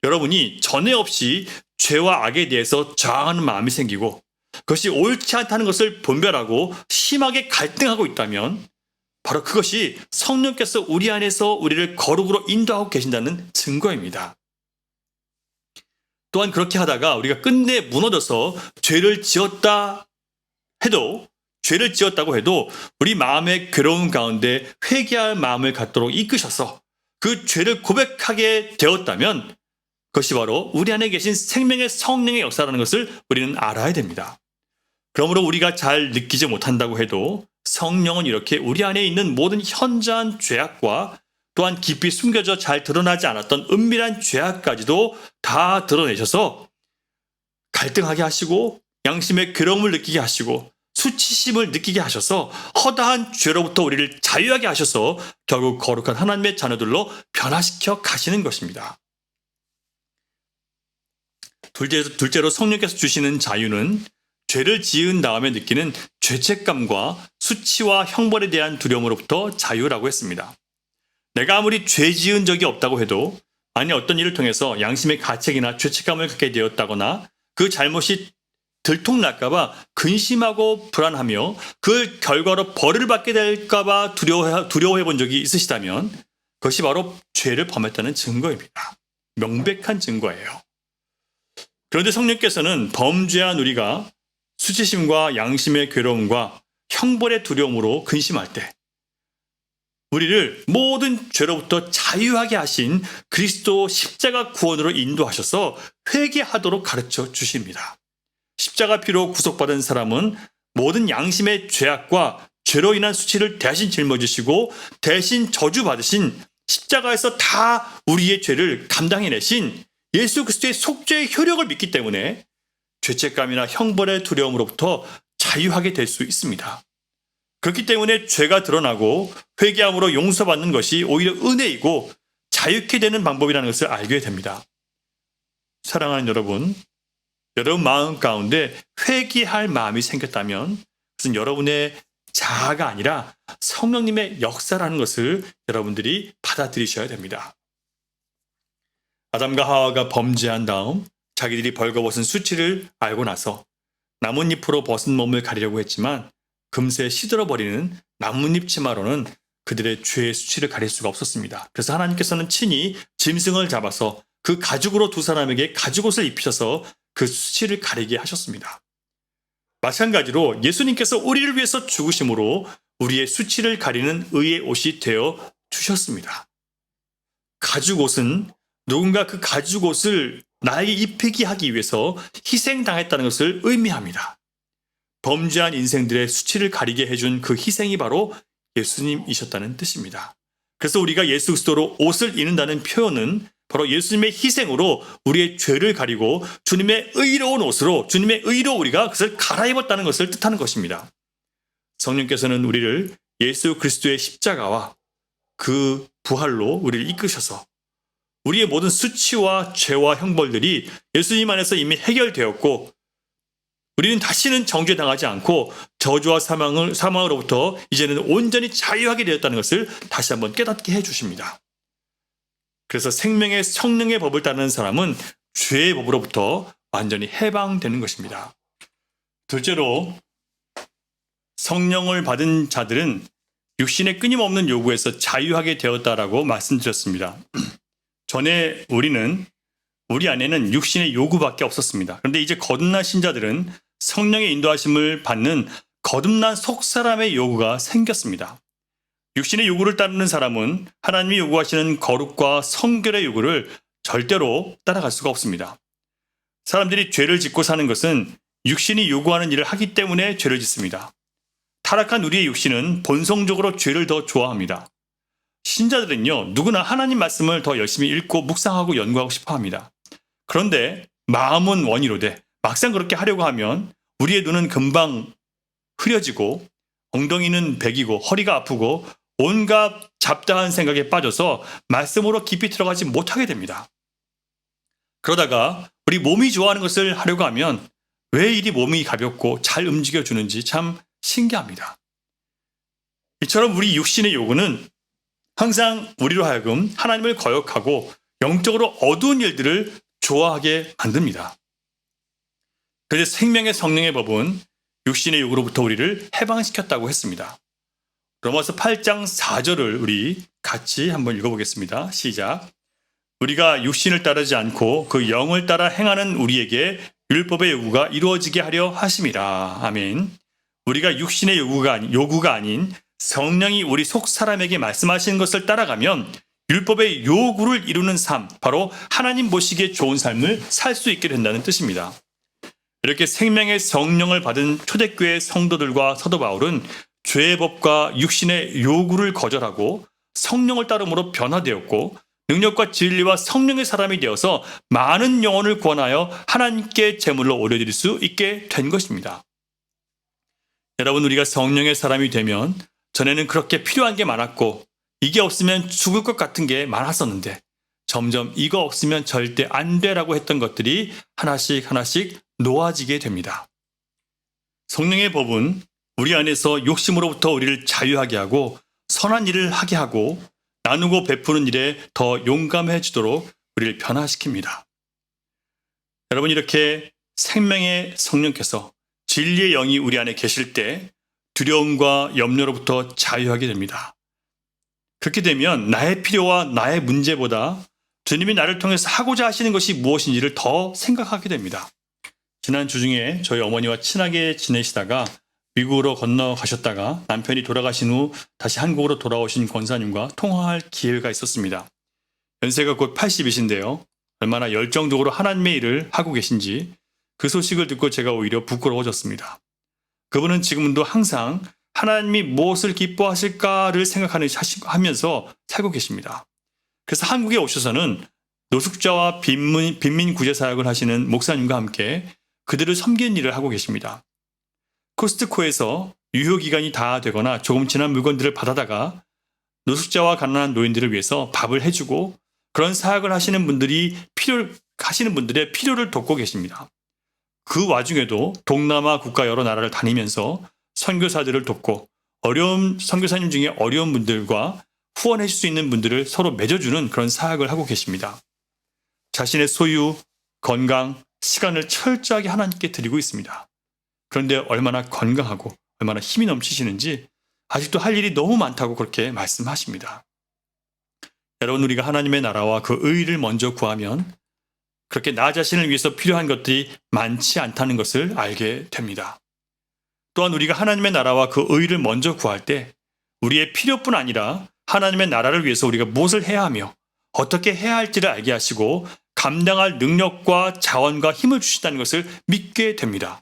여러분이 전에 없이 죄와 악에 대해서 저항하는 마음이 생기고 그것이 옳지 않다는 것을 분별하고 심하게 갈등하고 있다면 바로 그것이 성령께서 우리 안에서 우리를 거룩으로 인도하고 계신다는 증거입니다. 또한 그렇게 하다가 우리가 끝내 무너져서 죄를 지었다고 해도 우리 마음의 괴로움 가운데 회개할 마음을 갖도록 이끄셔서 그 죄를 고백하게 되었다면 그것이 바로 우리 안에 계신 생명의 성령의 역사라는 것을 우리는 알아야 됩니다. 그러므로 우리가 잘 느끼지 못한다고 해도 성령은 이렇게 우리 안에 있는 모든 현저한 죄악과 또한 깊이 숨겨져 잘 드러나지 않았던 은밀한 죄악까지도 다 드러내셔서 갈등하게 하시고 양심의 괴로움을 느끼게 하시고 수치심을 느끼게 하셔서 허다한 죄로부터 우리를 자유하게 하셔서 결국 거룩한 하나님의 자녀들로 변화시켜 가시는 것입니다. 둘째로 성령께서 주시는 자유는 죄를 지은 다음에 느끼는 죄책감과 수치와 형벌에 대한 두려움으로부터 자유라고 했습니다. 내가 아무리 죄 지은 적이 없다고 해도 만약 어떤 일을 통해서 양심의 가책이나 죄책감을 갖게 되었다거나 그 잘못이 들통날까봐 근심하고 불안하며 그 결과로 벌을 받게 될까봐 두려워해 본 적이 있으시다면 그것이 바로 죄를 범했다는 증거입니다. 명백한 증거예요. 그런데 성령께서는 범죄한 우리가 수치심과 양심의 괴로움과 형벌의 두려움으로 근심할 때 우리를 모든 죄로부터 자유하게 하신 그리스도 십자가 구원으로 인도하셔서 회개하도록 가르쳐 주십니다. 십자가 피로 구속받은 사람은 모든 양심의 죄악과 죄로 인한 수치를 대신 짊어지시고 대신 저주받으신 십자가에서 다 우리의 죄를 감당해내신 예수 그리스도의 속죄의 효력을 믿기 때문에 죄책감이나 형벌의 두려움으로부터 자유하게 될 수 있습니다. 그렇기 때문에 죄가 드러나고 회개함으로 용서받는 것이 오히려 은혜이고 자유케 되는 방법이라는 것을 알게 됩니다. 사랑하는 여러분 마음 가운데 회개할 마음이 생겼다면 그것은 여러분의 자아가 아니라 성령님의 역사라는 것을 여러분들이 받아들이셔야 됩니다. 아담과 하와가 범죄한 다음 자기들이 벌거벗은 수치를 알고 나서 나뭇잎으로 벗은 몸을 가리려고 했지만 금세 시들어버리는 나뭇잎 치마로는 그들의 죄의 수치를 가릴 수가 없었습니다. 그래서 하나님께서는 친히 짐승을 잡아서 그 가죽으로 두 사람에게 가죽옷을 입히셔서 그 수치를 가리게 하셨습니다. 마찬가지로 예수님께서 우리를 위해서 죽으심으로 우리의 수치를 가리는 의의 옷이 되어 주셨습니다. 가죽옷은 누군가 그 가죽옷을 나에게 입히게 하기 위해서 희생당했다는 것을 의미합니다. 범죄한 인생들의 수치를 가리게 해준 그 희생이 바로 예수님이셨다는 뜻입니다. 그래서 우리가 예수 그리스도로 옷을 입는다는 표현은 바로 예수님의 희생으로 우리의 죄를 가리고 주님의 의로운 옷으로 주님의 의로 우리가 그것을 갈아입었다는 것을 뜻하는 것입니다. 성령께서는 우리를 예수 그리스도의 십자가와 그 부활로 우리를 이끄셔서 우리의 모든 수치와 죄와 형벌들이 예수님 안에서 이미 해결되었고 우리는 다시는 정죄당하지 않고 저주와 사망으로부터 이제는 온전히 자유하게 되었다는 것을 다시 한번 깨닫게 해주십니다. 그래서 생명의 성령의 법을 따르는 사람은 죄의 법으로부터 완전히 해방되는 것입니다. 둘째로 성령을 받은 자들은 육신의 끊임없는 요구에서 자유하게 되었다라고 말씀드렸습니다. 전에 우리 안에는 육신의 요구밖에 없었습니다. 그런데 이제 거듭난 신자들은 성령의 인도하심을 받는 거듭난 속사람의 요구가 생겼습니다. 육신의 요구를 따르는 사람은 하나님이 요구하시는 거룩과 성결의 요구를 절대로 따라갈 수가 없습니다. 사람들이 죄를 짓고 사는 것은 육신이 요구하는 일을 하기 때문에 죄를 짓습니다. 타락한 우리의 육신은 본성적으로 죄를 더 좋아합니다. 신자들은요, 누구나 하나님 말씀을 더 열심히 읽고 묵상하고 연구하고 싶어 합니다. 그런데 마음은 원이로되 막상 그렇게 하려고 하면 우리의 눈은 금방 흐려지고 엉덩이는 베기고 허리가 아프고 온갖 잡다한 생각에 빠져서 말씀으로 깊이 들어가지 못하게 됩니다. 그러다가 우리 몸이 좋아하는 것을 하려고 하면 왜 이리 몸이 가볍고 잘 움직여주는지 참 신기합니다. 이처럼 우리 육신의 요구는 항상 우리로 하여금 하나님을 거역하고 영적으로 어두운 일들을 좋아하게 만듭니다. 그래서 생명의 성령의 법은 육신의 요구로부터 우리를 해방시켰다고 했습니다. 로마서 8장 4절을 우리 같이 한번 읽어보겠습니다. 시작. 우리가 육신을 따르지 않고 그 영을 따라 행하는 우리에게 율법의 요구가 이루어지게 하려 하심이라. 아멘. 우리가 육신의 요구가 아닌 성령이 우리 속 사람에게 말씀하시는 것을 따라가면 율법의 요구를 이루는 삶, 바로 하나님 보시기에 좋은 삶을 살 수 있게 된다는 뜻입니다. 이렇게 생명의 성령을 받은 초대교회 성도들과 사도 바울은 죄의 법과 육신의 요구를 거절하고 성령을 따름으로 변화되었고 능력과 진리와 성령의 사람이 되어서 많은 영혼을 구원하여 하나님께 제물로 올려드릴 수 있게 된 것입니다. 여러분, 우리가 성령의 사람이 되면 전에는 그렇게 필요한 게 많았고 이게 없으면 죽을 것 같은 게 많았었는데 점점 이거 없으면 절대 안 돼라고 했던 것들이 하나씩 놓아지게 됩니다. 성령의 법은 우리 안에서 욕심으로부터 우리를 자유하게 하고 선한 일을 하게 하고 나누고 베푸는 일에 더 용감해지도록 우리를 변화시킵니다. 여러분, 이렇게 생명의 성령께서 진리의 영이 우리 안에 계실 때 두려움과 염려로부터 자유하게 됩니다. 그렇게 되면 나의 필요와 나의 문제보다 주님이 나를 통해서 하고자 하시는 것이 무엇인지를 더 생각하게 됩니다. 지난 주 중에 저희 어머니와 친하게 지내시다가 미국으로 건너가셨다가 남편이 돌아가신 후 다시 한국으로 돌아오신 권사님과 통화할 기회가 있었습니다. 연세가 곧 80이신데요. 얼마나 열정적으로 하나님의 일을 하고 계신지 그 소식을 듣고 제가 오히려 부끄러워졌습니다. 그분은 지금도 항상 하나님이 무엇을 기뻐하실까를 생각하면서 살고 계십니다. 그래서 한국에 오셔서는 노숙자와 빈민 구제 사역을 하시는 목사님과 함께 그들을 섬기는 일을 하고 계십니다. 코스트코에서 유효기간이 다 되거나 조금 지난 물건들을 받아다가 노숙자와 가난한 노인들을 위해서 밥을 해주고 그런 사역을 하시는 분들의 필요를 돕고 계십니다. 그 와중에도 동남아 국가 여러 나라를 다니면서 선교사들을 돕고 선교사님 중에 어려운 분들과 후원해 줄 수 있는 분들을 서로 맺어주는 그런 사역을 하고 계십니다. 자신의 소유, 건강, 시간을 철저하게 하나님께 드리고 있습니다. 그런데 얼마나 건강하고 얼마나 힘이 넘치시는지 아직도 할 일이 너무 많다고 그렇게 말씀하십니다. 여러분, 우리가 하나님의 나라와 그 의를 먼저 구하면 그렇게 나 자신을 위해서 필요한 것들이 많지 않다는 것을 알게 됩니다. 또한 우리가 하나님의 나라와 그 의를 먼저 구할 때 우리의 필요뿐 아니라 하나님의 나라를 위해서 우리가 무엇을 해야 하며 어떻게 해야 할지를 알게 하시고 감당할 능력과 자원과 힘을 주신다는 것을 믿게 됩니다.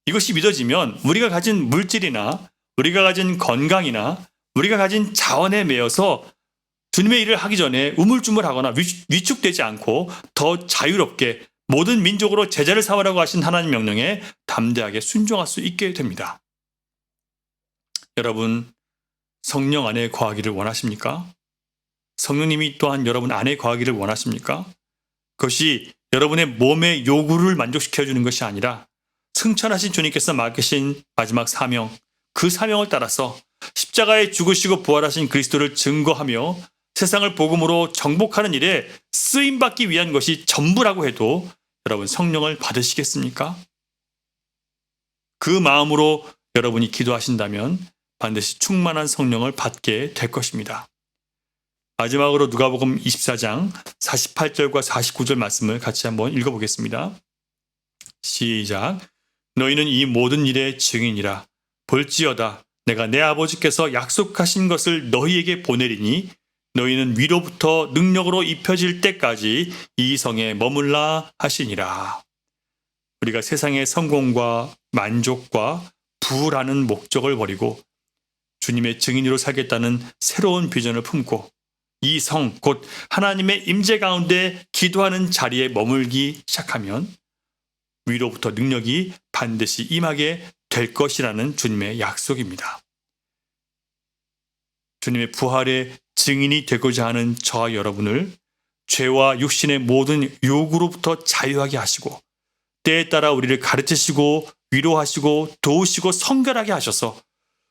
이것이 믿어지면 우리가 가진 물질이나 우리가 가진 건강이나 우리가 가진 자원에 매여서 주님의 일을 하기 전에 우물쭈물하거나 위축되지 않고 더 자유롭게 모든 민족으로 제자를 삼으라고 하신 하나님 명령에 담대하게 순종할 수 있게 됩니다. 여러분, 성령 안에 거하기를 원하십니까? 성령님이 또한 여러분 안에 거하기를 원하십니까? 그것이 여러분의 몸의 요구를 만족시켜주는 것이 아니라 승천하신 주님께서 맡기신 마지막 사명, 그 사명을 따라서 십자가에 죽으시고 부활하신 그리스도를 증거하며 세상을 복음으로 정복하는 일에 쓰임받기 위한 것이 전부라고 해도 여러분 성령을 받으시겠습니까? 그 마음으로 여러분이 기도하신다면 반드시 충만한 성령을 받게 될 것입니다. 마지막으로 누가복음 24장 48절과 49절 말씀을 같이 한번 읽어보겠습니다. 시작. 너희는 이 모든 일의 증인이라. 볼지어다 내가 내 아버지께서 약속하신 것을 너희에게 보내리니 너희는 위로부터 능력으로 입혀질 때까지 이 성에 머물라 하시니라. 우리가 세상의 성공과 만족과 부라는 목적을 버리고 주님의 증인으로 살겠다는 새로운 비전을 품고 이 성, 곧 하나님의 임재 가운데 기도하는 자리에 머물기 시작하면 위로부터 능력이 반드시 임하게 될 것이라는 주님의 약속입니다. 주님의 부활의 증인이 되고자 하는 저와 여러분을 죄와 육신의 모든 요구로부터 자유하게 하시고 때에 따라 우리를 가르치시고 위로하시고 도우시고 성결하게 하셔서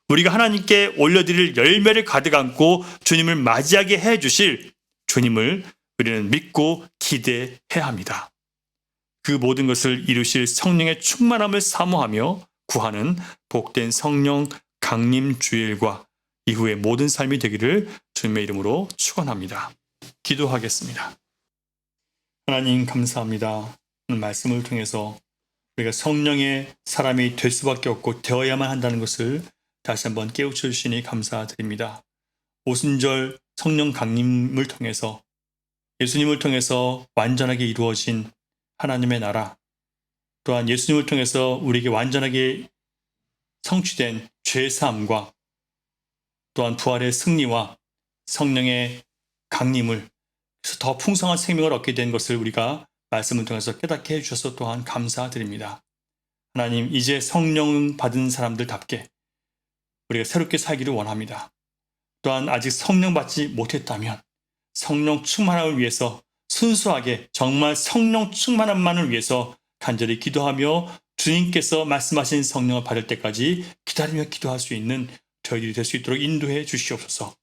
우리가 하나님께 올려드릴 열매를 가득 안고 주님을 맞이하게 해주실 주님을 우리는 믿고 기대해야 합니다. 그 모든 것을 이루실 성령의 충만함을 사모하며 구하는 복된 성령 강림 주일과 이후의 모든 삶이 되기를 주님의 이름으로 축원합니다. 기도하겠습니다. 하나님 감사합니다. 오늘 말씀을 통해서 우리가 성령의 사람이 될 수밖에 없고 되어야만 한다는 것을 다시 한번 깨우쳐 주시니 감사드립니다. 오순절 성령 강림을 통해서 예수님을 통해서 완전하게 이루어진 하나님의 나라, 또한 예수님을 통해서 우리에게 완전하게 성취된 죄사함과 또한 부활의 승리와 성령의 강림을 그래서 더 풍성한 생명을 얻게 된 것을 우리가 말씀을 통해서 깨닫게 해주셔서 또한 감사드립니다. 하나님, 이제 성령 받은 사람들답게 우리가 새롭게 살기를 원합니다. 또한 아직 성령 받지 못했다면 성령 충만함을 위해서 순수하게 정말 성령 충만함만을 위해서 간절히 기도하며 주님께서 말씀하신 성령을 받을 때까지 기다리며 기도할 수 있는 저희들이 될 수 있도록 인도해 주시옵소서.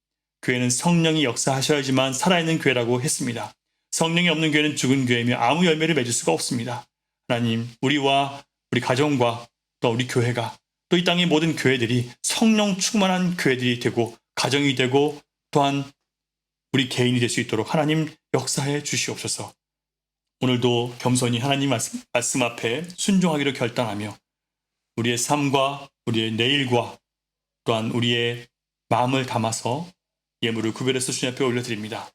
교회는 성령이 역사하셔야지만 살아있는 교회라고 했습니다. 성령이 없는 교회는 죽은 교회이며 아무 열매를 맺을 수가 없습니다. 하나님, 우리와 우리 가정과 또 우리 교회가 또 이 땅의 모든 교회들이 성령 충만한 교회들이 되고 가정이 되고 또한 우리 개인이 될 수 있도록 하나님 역사해 주시옵소서. 오늘도 겸손히 하나님 말씀 앞에 순종하기로 결단하며 우리의 삶과 우리의 내일과 또한 우리의 마음을 담아서 예물을 구별해서 주님 앞에 올려드립니다.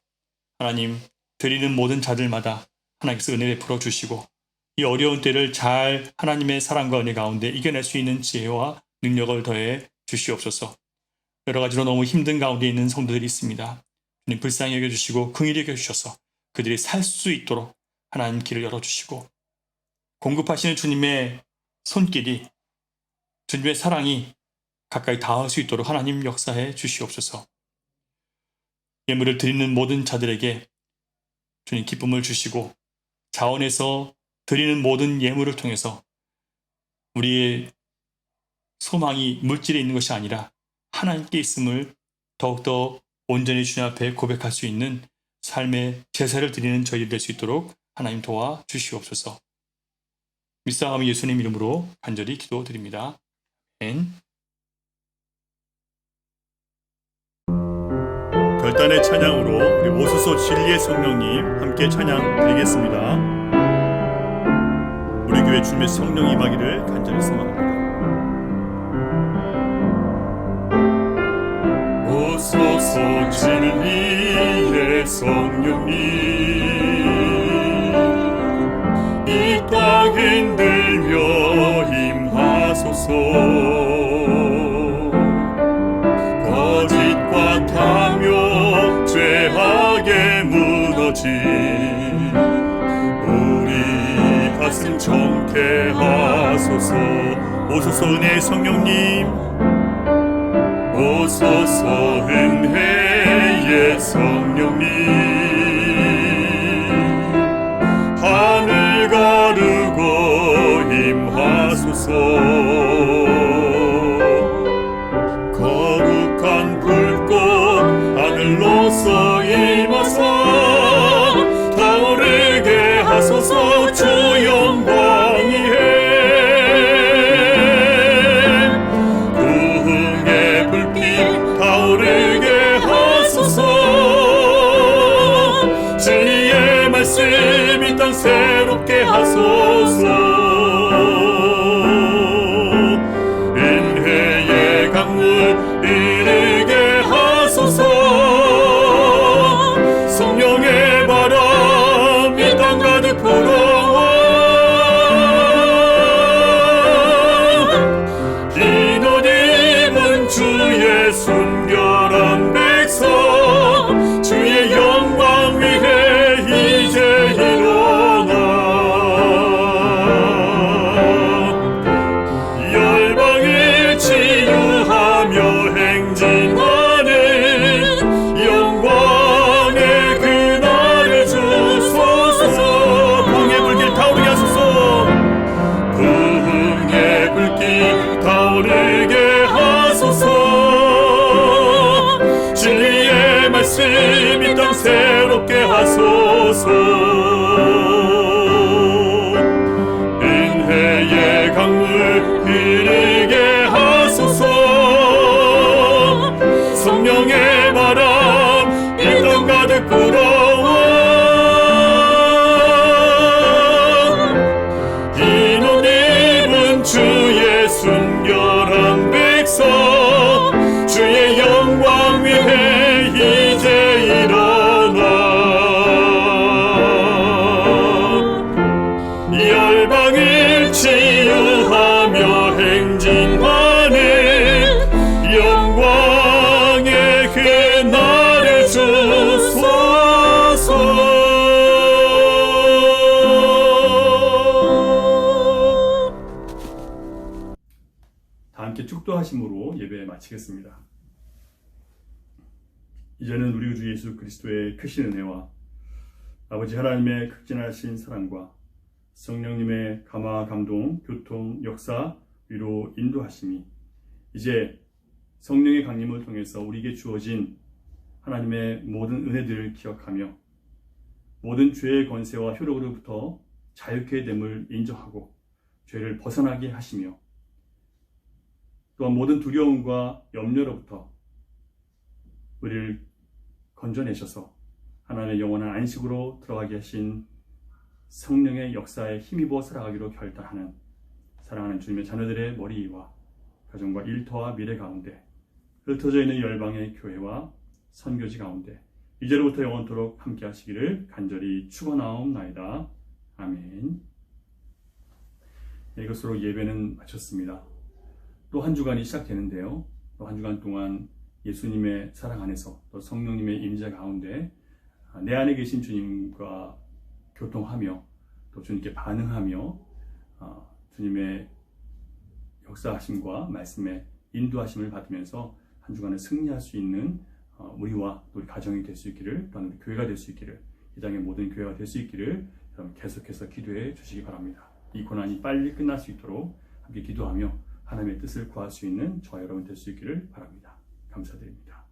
하나님, 드리는 모든 자들마다 하나님께서 은혜 베풀어 주시고 이 어려운 때를 잘 하나님의 사랑과 은혜 가운데 이겨낼 수 있는 지혜와 능력을 더해 주시옵소서. 여러 가지로 너무 힘든 가운데 있는 성도들이 있습니다. 주님 불쌍히 여겨주시고 긍휼히 여겨주셔서 그들이 살 수 있도록 하나님 길을 열어주시고 공급하시는 주님의 손길이 주님의 사랑이 가까이 닿을 수 있도록 하나님 역사해 주시옵소서. 예물을 드리는 모든 자들에게 주님 기쁨을 주시고 자원에서 드리는 모든 예물을 통해서 우리의 소망이 물질에 있는 것이 아니라 하나님께 있음을 더욱더 온전히 주님 앞에 고백할 수 있는 삶의 제사를 드리는 저희들 될 수 있도록 하나님 도와 주시옵소서. 믿사오며 예수님 이름으로 간절히 기도드립니다. 아멘. 결단의 찬양으로 우리 오소서 진리의 성령님 함께 찬양 드리겠습니다. 우리 교회 주님의 성령 임하기를 간절히 소망합니다. 오소서 진리의 성령님 이 땅 흔들며 임하소서. 거짓과 탐욕 죄악에 무너진 우리 가슴 정케하소서. 오소서 은혜의 성령님, 오소서 은혜의 성령님 하늘 가르고 임하소서. 거룩한 불꽃 하늘로서 임하사 타오르게 하소서. 주 영광이해 부흥의 불빛 타오르게 하소서. 진리의 말씀 이 땅 새롭게 하소서. 은혜의 강물 흐르게 하소서. 성령의 바람 이 땅 가득 불어와 흰옷 입은 주의 순결한 백성 주의 영광 위해 이제 일어나 열방을 치유하며 행진하는 영광의 그날을 주소서. 부흥의 불길 타오르게 하소서. 부흥의 불길 타오르게 하소서. 진리의 말씀 이 땅 새롭게 하소서. 은혜의 강물 흐르게 하소서. 성령의 바람 이 땅 가득 불어와 흰옷 입은 주의 순결한 백성 주의 영광 위해 이제 일어나 열방을 치유하며 행진하는 영광의 그날을 주소서. 다 함께 축도하심으로 예배 마치겠습니다. 이제는 우리 주 예수 그리스도의 크신 은혜와 아버지 하나님의 극진하신 사랑과 성령님의 감화, 감동, 교통, 역사, 위로, 인도하심이 이제 성령의 강림을 통해서 우리에게 주어진 하나님의 모든 은혜들을 기억하며 모든 죄의 권세와 효력으로부터 자유케 됨을 인정하고 죄를 벗어나게 하시며 또한 모든 두려움과 염려로부터 우리를 건져내셔서 하나님의 영원한 안식으로 들어가게 하신 성령의 역사에 힘입어 살아가기로 결단하는 사랑하는 주님의 자녀들의 머리 위와 가정과 일터와 미래 가운데 흩어져 있는 열방의 교회와 선교지 가운데 이제로부터 영원토록 함께 하시기를 간절히 축원하옵나이다. 아멘. 이것으로 예배는 마쳤습니다. 또 한 주간이 시작되는데요. 또 한 주간 동안 예수님의 사랑 안에서 또 성령님의 임재 가운데 내 안에 계신 주님과 교통하며 또 주님께 반응하며 주님의 역사하심과 말씀의 인도하심을 받으면서 한 주간을 승리할 수 있는 우리와 우리 가정이 될 수 있기를, 또한 우리 교회가 될 수 있기를, 이 땅의 모든 교회가 될 수 있기를 여러분 계속해서 기도해 주시기 바랍니다. 이 고난이 빨리 끝날 수 있도록 함께 기도하며 하나님의 뜻을 구할 수 있는 저와 여러분 될 수 있기를 바랍니다. 감사드립니다.